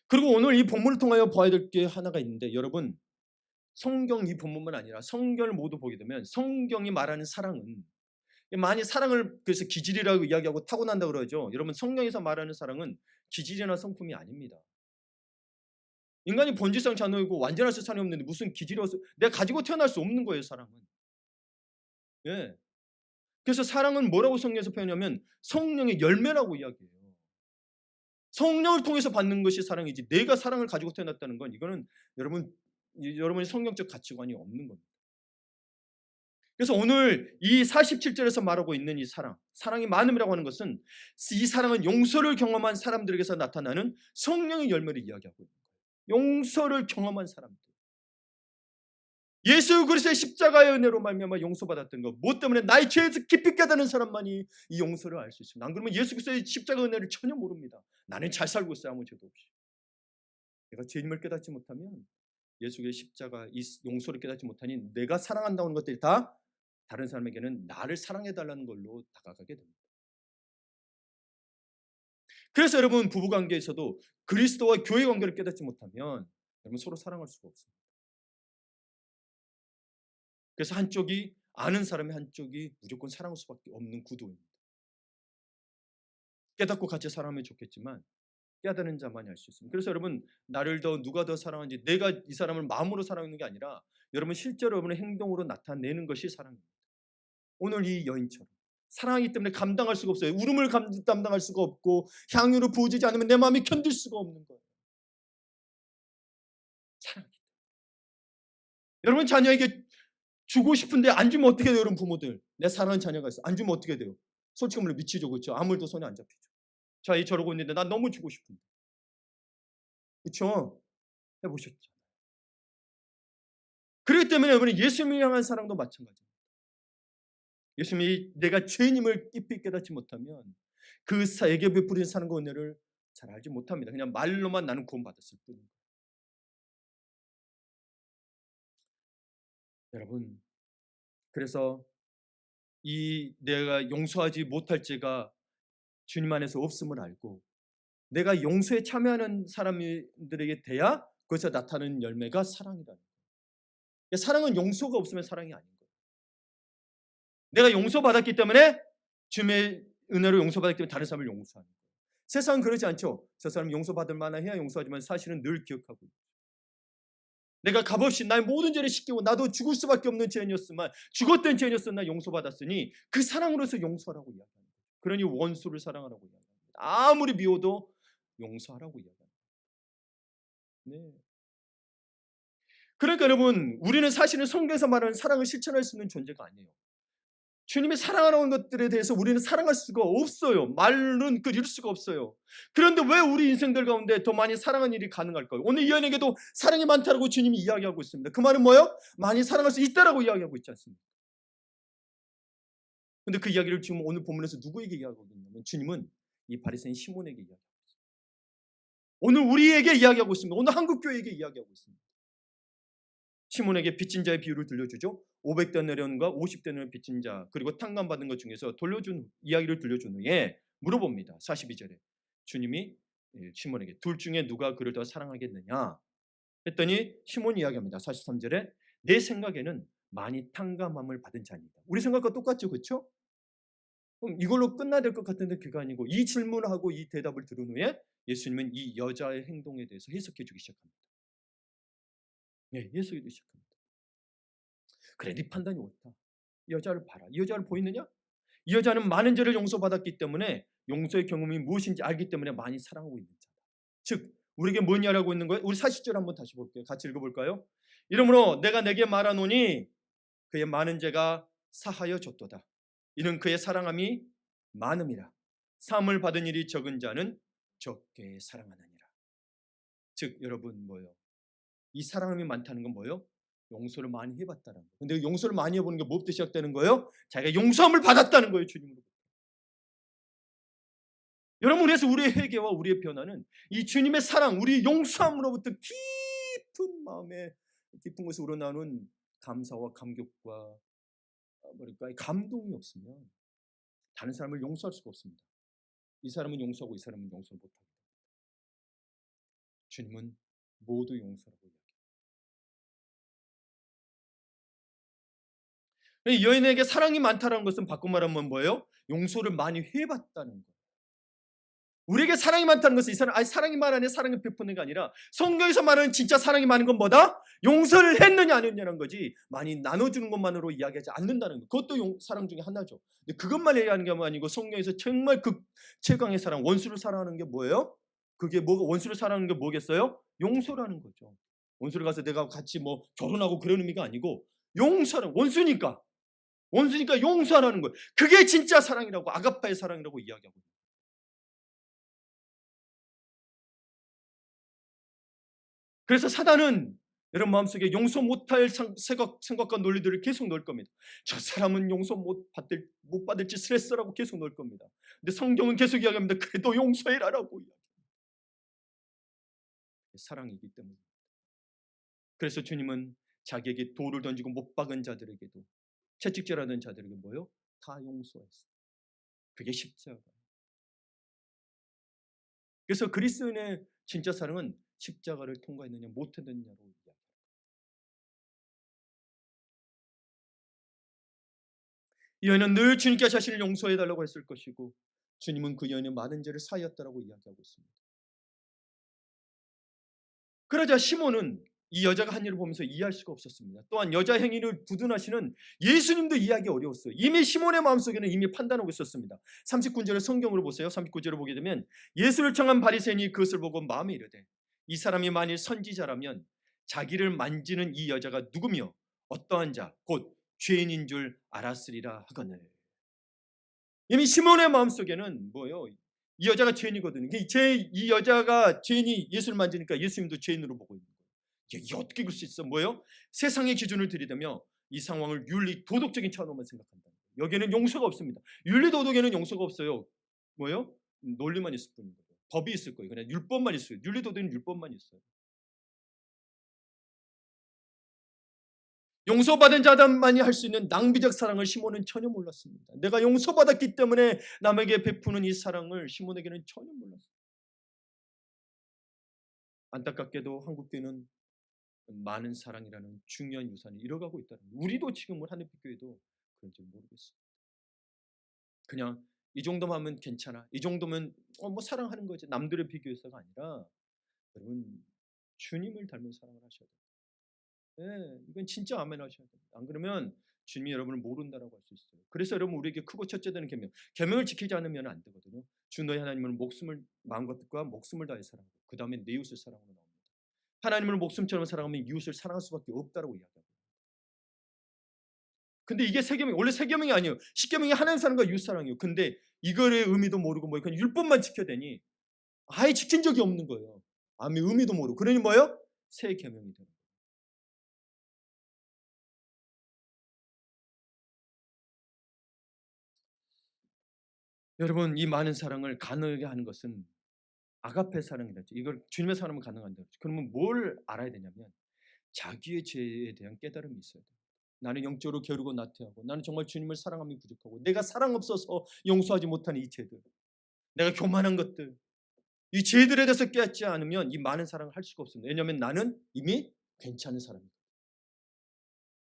그리고 오늘 이 본문을 통하여 봐야 될 게 하나가 있는데 여러분 성경 이 본문만 아니라 성경을 모두 보게 되면 성경이 말하는 사랑은 많이 사랑을 그래서 기질이라고 이야기하고 타고난다고 그러죠. 여러분 성경에서 말하는 사랑은 기질이나 성품이 아닙니다. 인간이 본질상 자녀이고 완전할 세상이 없는데 무슨 기질이어서 내가 가지고 태어날 수 없는 거예요, 사람은. 예. 그래서 사랑은 뭐라고 성경에서 표현하면 성령의 열매라고 이야기해요. 성령을 통해서 받는 것이 사랑이지 내가 사랑을 가지고 태어났다는 건 이거는 여러분 여러분의 성경적 가치관이 없는 겁니다. 그래서 오늘 이 47절에서 말하고 있는 이 사랑, 사랑의 많음이라고 하는 것은 이 사랑은 용서를 경험한 사람들에게서 나타나는 성령의 열매를 이야기하고 있는 거예요. 용서를 경험한 사람들. 예수 그리스도의 십자가의 은혜로 말미암아 용서받았던 것. 무엇 때문에 나의 죄에서 깊이 깨닫는 사람만이 이 용서를 알 수 있습니다. 안 그러면 예수 그리스도의 십자가 은혜를 전혀 모릅니다. 나는 잘 살고 있어요. 아무 죄도 없이. 내가 죄임을 깨닫지 못하면 예수의 십자가 이 용서를 깨닫지 못하니 내가 사랑한다는 것들이 다 다른 사람에게는 나를 사랑해달라는 걸로 다가가게 됩니다. 그래서 여러분 부부관계에서도 그리스도와 교회 관계를 깨닫지 못하면 여러분 서로 사랑할 수가 없습니다. 그래서 한쪽이 아는 사람이 한쪽이 무조건 사랑할 수밖에 없는 구도입니다. 깨닫고 같이 사랑하면 좋겠지만 깨닫는 자만이 알 수 있습니다. 그래서 여러분 나를 더 누가 더 사랑하는지 내가 이 사람을 마음으로 사랑하는 게 아니라 여러분 실제로 여러분의 행동으로 나타내는 것이 사랑입니다. 오늘 이 여인처럼 사랑하기 때문에 감당할 수가 없어요. 울음을 감당할 수가 없고 향유를 부어주지 않으면 내 마음이 견딜 수가 없는 거예요. 사랑하기 때문에. 여러분 자녀에게 주고 싶은데 안 주면 어떻게 돼요? 여러분 부모들. 내 사랑하는 자녀가 있어. 안 주면 어떻게 돼요? 솔직히 말로 미치죠. 그렇죠? 아무 일도 손에 안 잡히죠. 자, 이 저러고 있는데 난 너무 주고 싶은데. 그렇죠? 해보셨죠? 그렇기 때문에 여러분 예수님을 향한 사랑도 마찬가지입니다. 예수님이 내가 죄인임을 깊이 깨닫지 못하면 그 애게 베푸린 사랑과 은혜를 잘 알지 못합니다. 그냥 말로만 나는 구원받았을 뿐입니다. 여러분 그래서 이 내가 용서하지 못할 죄가 주님 안에서 없음을 알고 내가 용서에 참여하는 사람들에게 돼야 그것에서 나타나는 열매가 사랑이라는 거예요. 사랑은 용서가 없으면 사랑이 아닌 거예요. 내가 용서받았기 때문에 주님의 은혜로 용서받았기 때문에 다른 사람을 용서하는 거예요. 세상은 그러지 않죠. 저 사람 용서받을 만한 해야 용서하지만 사실은 늘 기억하고 있죠. 내가 값없이 나의 모든 죄를 씻기고 나도 죽을 수밖에 없는 죄인이었지만 죽었던 죄인이었으나 용서받았으니 그 사랑으로서 용서하라고 이야기합니다. 그러니 원수를 사랑하라고 이야기합니다. 아무리 미워도 용서하라고 이야기합니다. 네. 그러니까 여러분 우리는 사실은 성경에서 말하는 사랑을 실천할 수 있는 존재가 아니에요. 주님이 사랑하는 것들에 대해서 우리는 사랑할 수가 없어요. 말은 이룰 수가 없어요. 그런데 왜 우리 인생들 가운데 더 많이 사랑하는 일이 가능할까요? 오늘 이 여인에게도 사랑이 많다고 주님이 이야기하고 있습니다. 그 말은 뭐예요? 많이 사랑할 수 있다라고 이야기하고 있지 않습니까? 근데 그 이야기를 지금 오늘 본문에서 누구에게 이야기하고 있냐면 주님은 이 바리새인 시몬에게 이야기하고 있습니다. 오늘 우리에게 이야기하고 있습니다. 오늘 한국 교회에게 이야기하고 있습니다. 시몬에게 빚진 자의 비유를 들려주죠. 500데나리온과 50데나리온 빚진 자 그리고 탕감받은 것 중에서 돌려준 이야기를 들려준 후에 물어봅니다. 42절에 주님이 시몬에게 둘 중에 누가 그를 더 사랑하겠느냐 했더니 시몬이 이야기합니다. 43절에 내 생각에는 많이 탕감함을 받은 자입니다. 우리 생각과 똑같죠, 그렇죠? 그럼 이걸로 끝나야 될 것 같은데 그게 아니고 이 질문하고 이 대답을 들은 후에 예수님은 이 여자의 행동에 대해서 해석해 주기 시작합니다. 네, 해석해 주기 시작합니다. 그래, 네 판단이 옳다. 이 여자를 봐라. 이 여자를 보이느냐? 이 여자는 많은 죄를 용서받았기 때문에 용서의 경험이 무엇인지 알기 때문에 많이 사랑하고 있는 자다. 즉 우리에게 뭐냐라고 있는 거예요? 우리 40절 한번 다시 볼게요. 같이 읽어볼까요? 이러므로 내가 내게 말하노니 그의 많은 죄가 사하여 줬도다. 이는 그의 사랑함이 많음이라. 사함을 받은 일이 적은 자는 적게 사랑하느니라. 즉 여러분 뭐요? 이 사랑함이 많다는 건 뭐요? 용서를 많이 해봤다는 거예요. 근데 용서를 많이 해보는 게 뭐부터 시작되는 거예요? 자기가 용서함을 받았다는 거예요. 주님으로. 여러분 그래서 우리의 회개와 우리의 변화는 이 주님의 사랑, 우리 용서함으로부터 깊은 마음에 깊은 곳에 우러나오는 감사와 감격과 뭐랄까 감동이 없으면 다른 사람을 용서할 수가 없습니다. 이 사람은 용서하고 이 사람은 용서를 못하게 됩니다. 주님은 모두 용서라고 이야기합니다. 이 여인에게 사랑이 많다는 것은 바꿔 말하면 뭐예요? 용서를 많이 해봤다는 거예요. 우리에게 사랑이 많다는 것은 이 사람 사랑이 많으냐 사랑을 베푸는 게 아니라 성경에서 말하는 진짜 사랑이 많은 건 뭐다? 용서를 했느냐 안 했느냐는 거지 많이 나눠주는 것만으로 이야기하지 않는다는 거. 그것도 사랑 중에 하나죠. 근데 그것만 얘기하는 게 아니고 성경에서 정말 최강의 사랑 원수를 사랑하는 게 뭐예요? 그게 뭐가 원수를 사랑하는 게 뭐겠어요? 용서라는 거죠. 원수를 가서 내가 같이 뭐 결혼하고 그런 의미가 아니고 용서는 원수니까 용서하라는 거예요. 그게 진짜 사랑이라고 아가파의 사랑이라고 이야기하고 있어요. 그래서 사단은 여러분 마음속에 용서 못할 생각과 논리들을 계속 넣을 겁니다. 저 사람은 용서 못 받을지 스트레스라고 계속 넣을 겁니다. 근데 성경은 계속 이야기합니다. 그래도 용서해라라고 이야기합니다. 사랑이기 때문에. 그래서 주님은 자기에게 돌을 던지고 못 박은 자들에게도 채찍질하는 자들에게 뭐요? 다 용서했어요. 그게 십자가. 그래서 그리스도인의 진짜 사랑은 십자가를 통과했느냐 못했느냐로 이야기합니다. 이 여인은 늘 주님께 자신을 용서해달라고 했을 것이고 주님은 그 여인의 많은 죄를 사하였다라고 이야기하고 있습니다. 그러자 시몬은 이 여자가 한 일을 보면서 이해할 수가 없었습니다. 또한 여자 행위를 두둔하시는 예수님도 이해하기 어려웠어요. 이미 시몬의 마음속에는 이미 판단하고 있었습니다. 39절의 성경으로 보세요. 39절을 보게 되면 예수를 청한 바리새인이 그것을 보고 마음에 이르되 이 사람이 만일 선지자라면 자기를 만지는 이 여자가 누구며 어떠한 자 곧 죄인인 줄 알았으리라 하거늘. 이미 시몬의 마음속에는 뭐예요? 이 여자가 죄인이거든요. 이 여자가 죄인이 예수를 만지니까 예수님도 죄인으로 보고 있는 거예요. 이게 어떻게 그럴 수 있어? 뭐예요? 세상의 기준을 들이대며 이 상황을 윤리 도덕적인 차원로만 생각한다. 여기에는 용서가 없습니다. 윤리 도덕에는 용서가 없어요. 뭐예요? 논리만 있을 뿐인 거예요. 법이 있을 거예요. 그냥 율법만 있어요. 윤리 도덕에는 율법만 있어요. 용서받은 자들만이 할 수 있는 낭비적 사랑을 시몬은 전혀 몰랐습니다. 내가 용서받았기 때문에 남에게 베푸는 이 사랑을 시몬에게는 전혀 몰랐습니다. 안타깝게도 한국교회는 많은 사랑이라는 중요한 유산을 잃어가고 있다는 거예요. 우리도 지금 한국교회도 그런지 모르겠어요. 그냥 이 정도만 하면 괜찮아. 이 정도면 뭐 사랑하는 거지. 남들에 비교해서가 아니라 여러분 주님을 닮은 사랑을 하셔야 돼요. 네, 이건 진짜 아멘 하셔야 됩니다. 안 그러면 주님이 여러분을 모른다라고 할 수 있어요. 그래서 여러분 우리에게 크고 첫째 되는 계명을 지키지 않으면 안 되거든요. 주 너희 하나님을 마음과 뜻과 목숨을 다해 사랑하고 그 다음에 내 이웃을 사랑으로 나옵니다. 하나님을 목숨처럼 사랑하면 이웃을 사랑할 수밖에 없다라고 이야기합니다. 근데 이게 세계명 원래 세계명이 아니에요. 십계명이 하나님 사랑과 이웃 사랑이에요. 근데 이거의 의미도 모르고 뭐 그냥 율법만 지켜대니 아예 지킨 적이 없는 거예요. 아무 의미도 모르고 그러니 뭐예요? 새 계명이 되는 거예요. 여러분 이 많은 사랑을 가능하게 하는 것은 아가페 사랑이라죠. 이걸 주님의 사랑은 가능한다. 그러면 뭘 알아야 되냐면 자기의 죄에 대한 깨달음이 있어야 돼요. 나는 영적으로 게으르고 나태하고 나는 정말 주님을 사랑함이 부족하고 내가 사랑 없어서 용서하지 못하는 이 죄들, 내가 교만한 것들, 이 죄들에 대해서 깨닫지 않으면 이 많은 사랑을 할 수가 없습니다. 왜냐하면 나는 이미 괜찮은 사람이에요.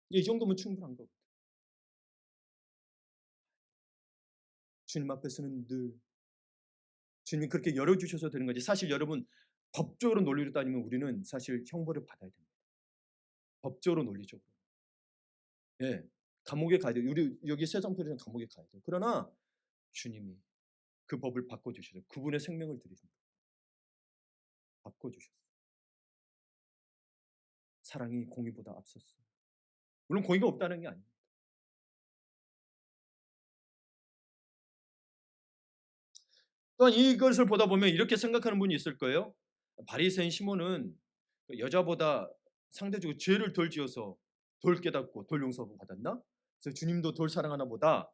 이 정도면 충분한 거거든요. 주님 앞에서는 늘 주님이 그렇게 열어주셔서 되는 거지. 사실 여러분 법적으로 논리로 따지면 우리는 사실 형벌을 받아야 됩니다. 법적으로 논리적으로. 예, 감옥에 가야 돼요. 우리 여기 세상편에서는 감옥에 가야 돼요. 그러나 주님이 그 법을 바꿔주셔서 그분의 생명을 드리십니다. 바꿔주셨어요. 사랑이 공의보다 앞섰어요. 물론 공의가 없다는 게 아닙니다. 또한 이것을 보다 보면 이렇게 생각하는 분이 있을 거예요. 바리새인 시몬은 여자보다 상대적으로 죄를 덜 지어서 덜 깨닫고 덜 용서 받았나? 그래서 주님도 덜 사랑하나 보다.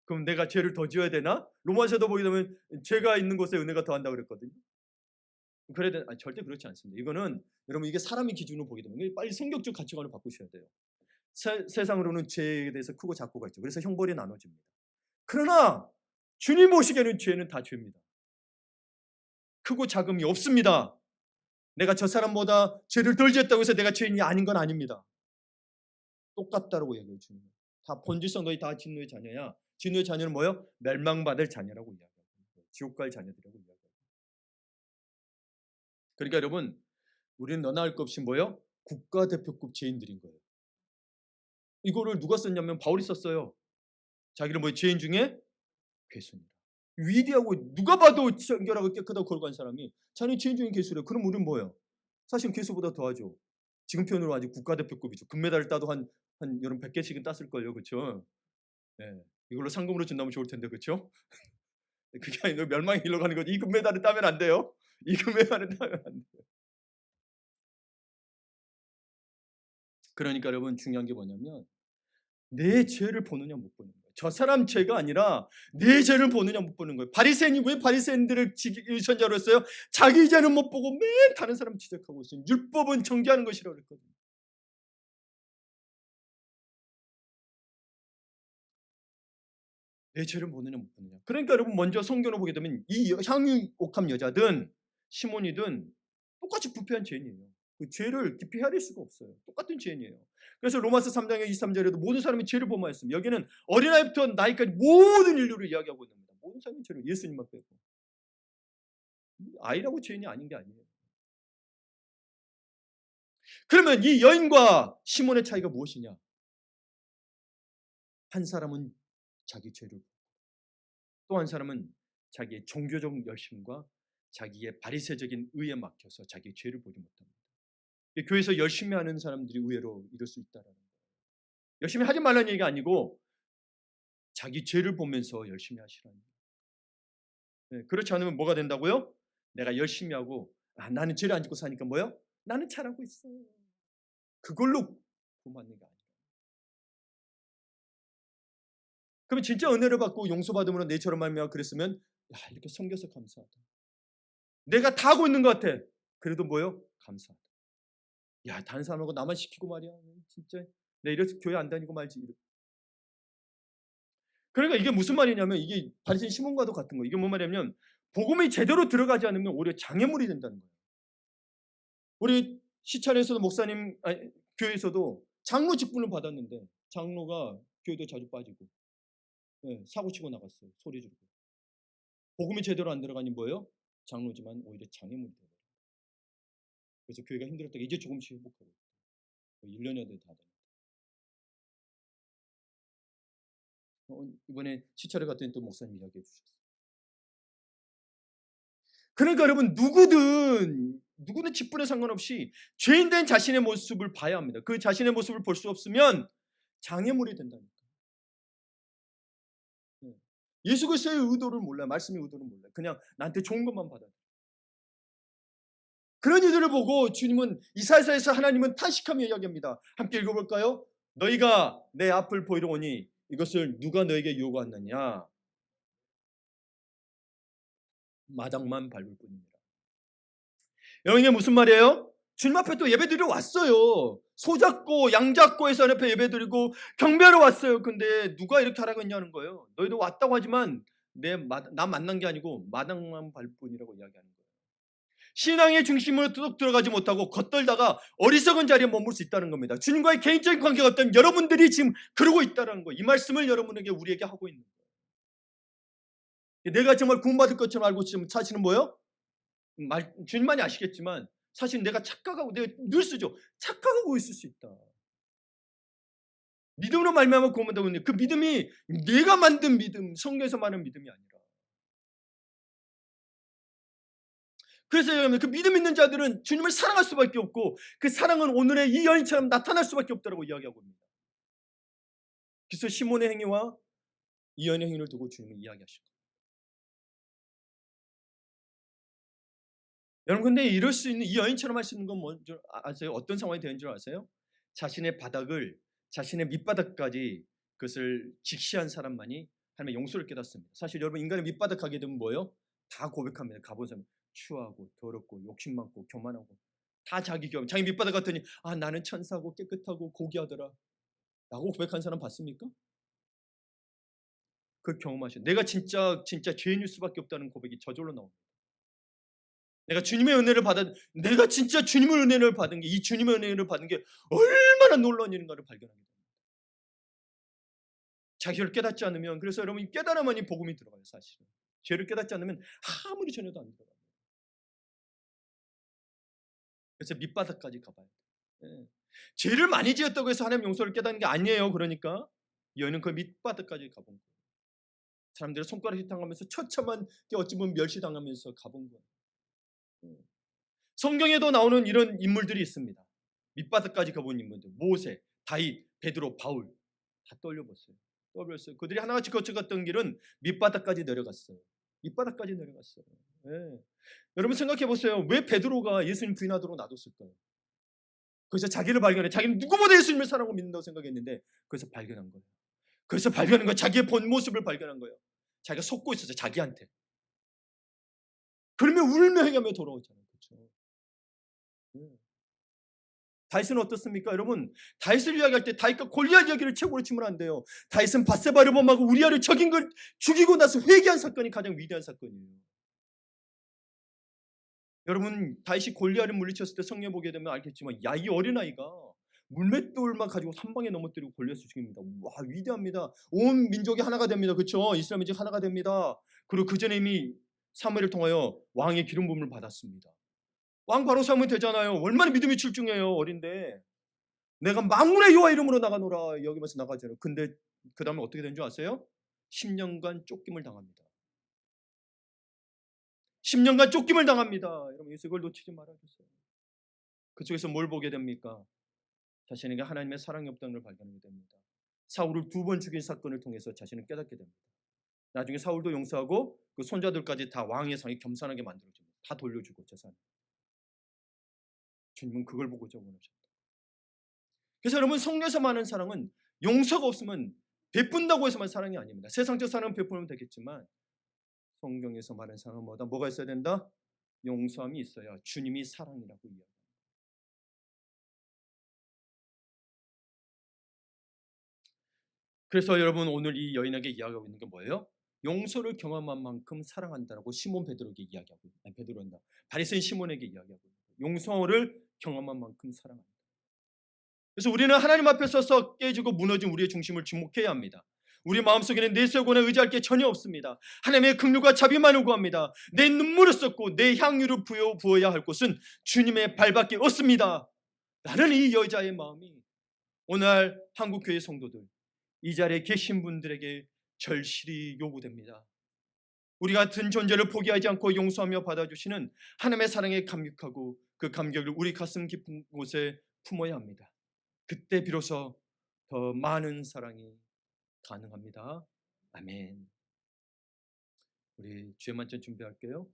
그럼 내가 죄를 더 지어야 되나? 로마서도 보게 되면 죄가 있는 곳에 은혜가 더한다 그랬거든요. 그래야 되 아니, 절대 그렇지 않습니다. 이거는 여러분 이게 사람의 기준으로 보게 되면 빨리 성격적 가치관을 바꾸셔야 돼요. 세상으로는 죄에 대해서 크고 작고가 있죠. 그래서 형벌이 나눠집니다. 그러나 주님 보시기에는 죄는 다 죄입니다. 크고 작음이 없습니다. 내가 저 사람보다 죄를 덜 지었다고 해서 내가 죄인이 아닌 건 아닙니다. 똑같다라고 얘기해요. 주님. 다 본질상 너희 다 진노의 자녀야. 진노의 자녀는 뭐예요? 멸망받을 자녀라고 이야기해요. 지옥 갈 자녀들이라고 이야기해요. 그러니까 여러분 우리는 너나 할 것 없이 뭐예요? 국가대표급 죄인들인 거예요. 이거를 누가 썼냐면 바울이 썼어요. 자기를 뭐 죄인 중에 괴수입니다. 위대하고 누가 봐도 정결하고 깨끗하고 거룩한 사람이 자기 죄인 중에 괴수래요. 그럼 우리는 뭐예요? 사실 괴수보다 더하죠. 지금 표현으로 아주 국가대표급이죠. 금메달을 따도 한 여름 100개씩은 땄을걸요. 그렇죠? 예. 이걸로 상금으로 준다면 좋을 텐데 그렇죠? 그게 아니라 멸망의 길로 가는 거지. 이 금메달을 따면 안 돼요. 이 금메달을 따면 안 돼요. 그러니까 여러분 중요한 게 뭐냐면 내 죄를 보느냐 못 보는 거예요. 저 사람 죄가 아니라 내 죄를 보느냐 못 보는 거예요. 바리새인이 왜 바리새인들을 선자로 했어요? 자기 죄는 못 보고 매일 다른 사람 지적하고 있어요. 율법은 정죄하는 것이라고 그랬거든요. 내 죄를 보느냐 못 보느냐. 그러니까 여러분 먼저 성경을 보게 되면 이 향유옥합 여자든 시몬이든 똑같이 부패한 죄인이에요. 그 죄를 깊이 헤아릴 수가 없어요. 똑같은 죄인이에요. 그래서 로마서 3장의 23절에도 모든 사람이 죄를 범하였습니다. 여기는 어린아이부터 나이까지 모든 인류를 이야기하고 있습니다. 모든 사람이 죄를 예수님만 빼고. 아이라고 죄인이 아닌 게 아니에요. 그러면 이 여인과 시몬의 차이가 무엇이냐? 한 사람은 자기 죄를, 또 한 사람은 자기의 종교적 열심과 자기의 바리새적인 의에 막혀서 자기의 죄를 보지 못합니다. 교회에서 열심히 하는 사람들이 의외로 이럴 수 있다라는 거예요. 열심히 하지 말라는 얘기가 아니고 자기 죄를 보면서 열심히 하시라는 거예요. 네, 그렇지 않으면 뭐가 된다고요? 내가 열심히 하고 나는 죄를 안 짓고 사니까 뭐요? 나는 잘하고 있어. 그걸로 구원받는 게 아니에요. 그러면 진짜 은혜를 받고 용서받음으로 내처럼 말미암아 그랬으면 이렇게 섬겨서 감사하다. 내가 다 하고 있는 것 같아. 그래도 뭐요? 감사하다. 다른 사람하고 나만 시키고 말이야. 진짜 내 이래서 교회 안 다니고 말지. 그러니까 이게 무슨 말이냐면 이게 바리새인 시몬과도 같은 거예요. 이게 뭔 말이냐면 복음이 제대로 들어가지 않으면 오히려 장애물이 된다는 거예요. 우리 시찰에서도 목사님 교회에서도 장로 직분을 받았는데 장로가 교회도 자주 빠지고 사고 치고 나갔어요. 소리 지르고. 복음이 제대로 안 들어가니 뭐예요? 장로지만 오히려 장애물이 돼요. 그래서 교회가 힘들었다가 이제 조금씩 회복하고 있어요. 1년여도 다 됐어요. 이번에 시찰에 갔더니 또 목사님 이야기해 주셨어요. 그러니까 여러분 누구든 직분에 상관없이 죄인된 자신의 모습을 봐야 합니다. 그 자신의 모습을 볼 수 없으면 장애물이 된다니까. 예수 그리스도의 의도를 몰라요. 말씀의 의도를 몰라요. 그냥 나한테 좋은 것만 받아요. 그런 이들을 보고 주님은 이사야서에서 하나님은 탄식하며 이야기합니다. 함께 읽어볼까요? 너희가 내 앞을 보이러 오니 이것을 누가 너에게 요구하느냐? 마당만 밟을 뿐입니다. 여러분 이게 무슨 말이에요? 주님 앞에 또 예배드리러 왔어요. 소잡고 양잡고 해서 하나님 앞에 예배드리고 경배하러 왔어요. 근데 누가 이렇게 하라고 했냐는 거예요. 너희도 왔다고 하지만 나 만난 게 아니고 마당만 밟을 뿐이라고 이야기하는 거예요. 신앙의 중심으로 뚝 들어가지 못하고 겉돌다가 어리석은 자리에 머물 수 있다는 겁니다. 주님과의 개인적인 관계가 없다면 여러분들이 지금 그러고 있다는 거예요. 이 말씀을 여러분에게 우리에게 하고 있는 거예요. 내가 정말 구원받을 것처럼 알고 지금 사실은 뭐예요? 주님만이 아시겠지만 사실 내가 착각하고 내가 늘 쓰죠. 착각하고 있을 수 있다. 믿음으로 말미암아 구원받다고 했는데 그 믿음이 내가 만든 믿음, 성경에서 말하는 믿음이 아니라. 그래서 여러분 그 믿음 있는 자들은 주님을 사랑할 수밖에 없고 그 사랑은 오늘의 이 여인처럼 나타날 수밖에 없다고 이야기하고 있습니다. 그래서 시몬의 행위와 이 여인의 행위를 두고 주님은 이야기하시고. 여러분 근데 이럴 수 있는 이 여인처럼 할 수 있는 건 뭔지 아세요? 어떤 상황이 되는 줄 아세요? 자신의 바닥을 자신의 밑바닥까지 그것을 직시한 사람만이 하나님의 용서를 깨닫습니다. 사실 여러분 인간의 밑바닥 가게 되면 뭐예요? 다 고백합니다. 가본 사람 추하고 더럽고 욕심 많고 교만하고 다 자기 겸 자기 밑바닥 갔더니 아 나는 천사고 깨끗하고 고귀하더라 라고 고백한 사람 봤습니까? 그 경험하셔. 내가 진짜 죄인일 수밖에 없다는 고백이 저절로 나옵니다. 내가 진짜 주님의 은혜를 받은 게 이 주님의 은혜를 받은 게 얼마나 놀라운 일인가를 발견하게 됩니다. 자기를 깨닫지 않으면 그래서 여러분 깨달아만이 복음이 들어가요. 사실은 죄를 깨닫지 않으면 아무리 전혀도 안 들어가요. 그래서 밑바닥까지 가봐야 돼요. 예. 죄를 많이 지었다고 해서 하나님 용서를 깨닫는 게 아니에요. 그러니까 여인은 그 밑바닥까지 가본 거예요. 사람들의 손가락이 당하면서 처참한 게 어찌 보면 멸시당하면서 가본 거예요. 예. 성경에도 나오는 이런 인물들이 있습니다. 밑바닥까지 가본 인물들. 모세, 다윗, 베드로, 바울 다 떠올려봤어요. 떠올렸어요. 그들이 하나같이 거쳐갔던 길은 밑바닥까지 내려갔어요. 밑바닥까지 내려갔어요. 예. 여러분 생각해 보세요. 왜 베드로가 예수님 부인하도록 놔뒀을까요? 그래서 자기를 발견해. 자기는 누구보다 예수님을 사랑하고 믿는다고 생각했는데 그래서 발견한 거예요. 그래서 발견한 거예요. 자기의 본 모습을 발견한 거예요. 자기가 속고 있었어요. 자기한테. 그러면 울며 헤매며 돌아오잖아요. 그렇죠? 예. 다윗은 어떻습니까? 여러분 다윗을 이야기할 때 다윗과 골리앗 이야기를 최고로 치면 안 돼요. 다윗은 밧세바를 범하고 우리아를 적인 걸 죽이고 나서 회개한 사건이 가장 위대한 사건이에요. 여러분 다윗이 골리앗을 물리쳤을 때 성경 보게 되면 알겠지만 야 이 어린아이가 물맷돌만 가지고 한 방에 넘어뜨리고 골리앗을 죽입니다. 와 위대합니다. 온 민족이 하나가 됩니다. 그렇죠? 이스라엘 민족 하나가 됩니다. 그리고 그 전에 이미 사무엘을 통하여 왕의 기름 부음을 받았습니다. 왕 바로 삼으면 되잖아요. 얼마나 믿음이 출중해요. 어린데. 내가 만군의 여호와 이름으로 나가노라 여기면서 나가잖아요. 근데 그 다음에 어떻게 된 줄 아세요? 10년간 쫓김을 당합니다. 10년간 쫓김을 당합니다. 여러분 이걸 놓치지 말아주세요. 그쪽에서 뭘 보게 됩니까? 자신에게 하나님의 사랑이 없다는 걸 발견하게 됩니다. 사울을 2번 죽인 사건을 통해서 자신을 깨닫게 됩니다. 나중에 사울도 용서하고 그 손자들까지 다 왕의 상에 겸손하게 만들어줍니다. 다 돌려주고 재산. 주님은 그걸 보고자 원하셨다. 그래서 여러분 성령에서 많은 사랑은 용서가 없으면 베푼다고 해서만 사랑이 아닙니다. 세상적 사랑은 베푸면 되겠지만 성경에서 말하는 사랑은 뭐가 있어야 된다? 용서함이 있어야 주님이 사랑이라고 이야기합니다. 그래서 여러분 오늘 이 여인에게 이야기하고 있는 게 뭐예요? 용서를 경험한 만큼 사랑한다라고 시몬 베드로에게 이야기하고 있는 거예요. 베드로한다. 바리새인 시몬에게 이야기하고 있는 거예요. 용서를 경험한 만큼 사랑한다. 그래서 우리는 하나님 앞에 서서 깨지고 무너진 우리의 중심을 주목해야 합니다. 우리 마음속에는 내 세곤에 의지할 게 전혀 없습니다. 하나님의 긍휼과 자비만을 구합니다. 내 눈물을 쏟고 내 향유를 부어야 할 곳은 주님의 발밖에 없습니다. 나는 이 여자의 마음이 오늘 한국교회 성도들 이 자리에 계신 분들에게 절실히 요구됩니다. 우리 같은 존재를 포기하지 않고 용서하며 받아주시는 하나님의 사랑에 감격하고 그 감격을 우리 가슴 깊은 곳에 품어야 합니다. 그때 비로소 더 많은 사랑이 가능합니다. 아멘. 우리 주의 만찬 준비할게요.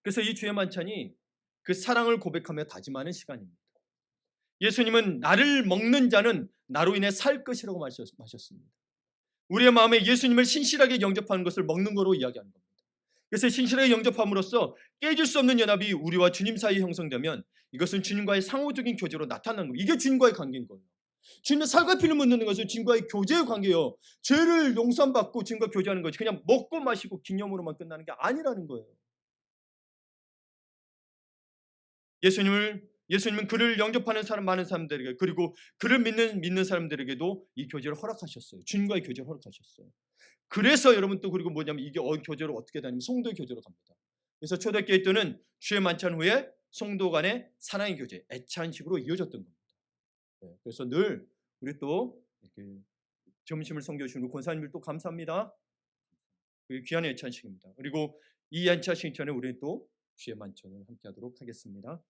그래서 이 주의 만찬이 그 사랑을 고백하며 다짐하는 시간입니다. 예수님은 나를 먹는 자는 나로 인해 살 것이라고 말하셨습니다. 우리의 마음에 예수님을 신실하게 영접하는 것을 먹는 거로 이야기하는 겁니다. 그래서 신실하게 영접함으로써 깨질 수 없는 연합이 우리와 주님 사이에 형성되면 이것은 주님과의 상호적인 교제로 나타나는 거예요. 이게 주님과의 관계인 거예요. 주님의 살과 피를 묻는 것은 주님과의 교제의 관계예요. 죄를 용서받고 주님과 교제하는 거지 그냥 먹고 마시고 기념으로만 끝나는 게 아니라는 거예요. 예수님은 그를 영접하는 사람 많은 사람들에게 그리고 그를 믿는 사람들에게도 이 교제를 허락하셨어요. 주님과의 교제를 허락하셨어요. 그래서 여러분 또 그리고 뭐냐면 이게 교제로 어떻게 다니면 성도의 교제로 갑니다. 그래서 초대교회 때는 주의 만찬 후에 성도 간의 사랑의 교제, 애찬식으로 이어졌던 겁니다. 네, 그래서 늘 우리 또 이렇게 점심을 섬겨주신 우리 권사님들 또 감사합니다. 그 귀한 애찬식입니다. 그리고 이 애찬식 전에 우리 또 주의 만찬을 함께하도록 하겠습니다.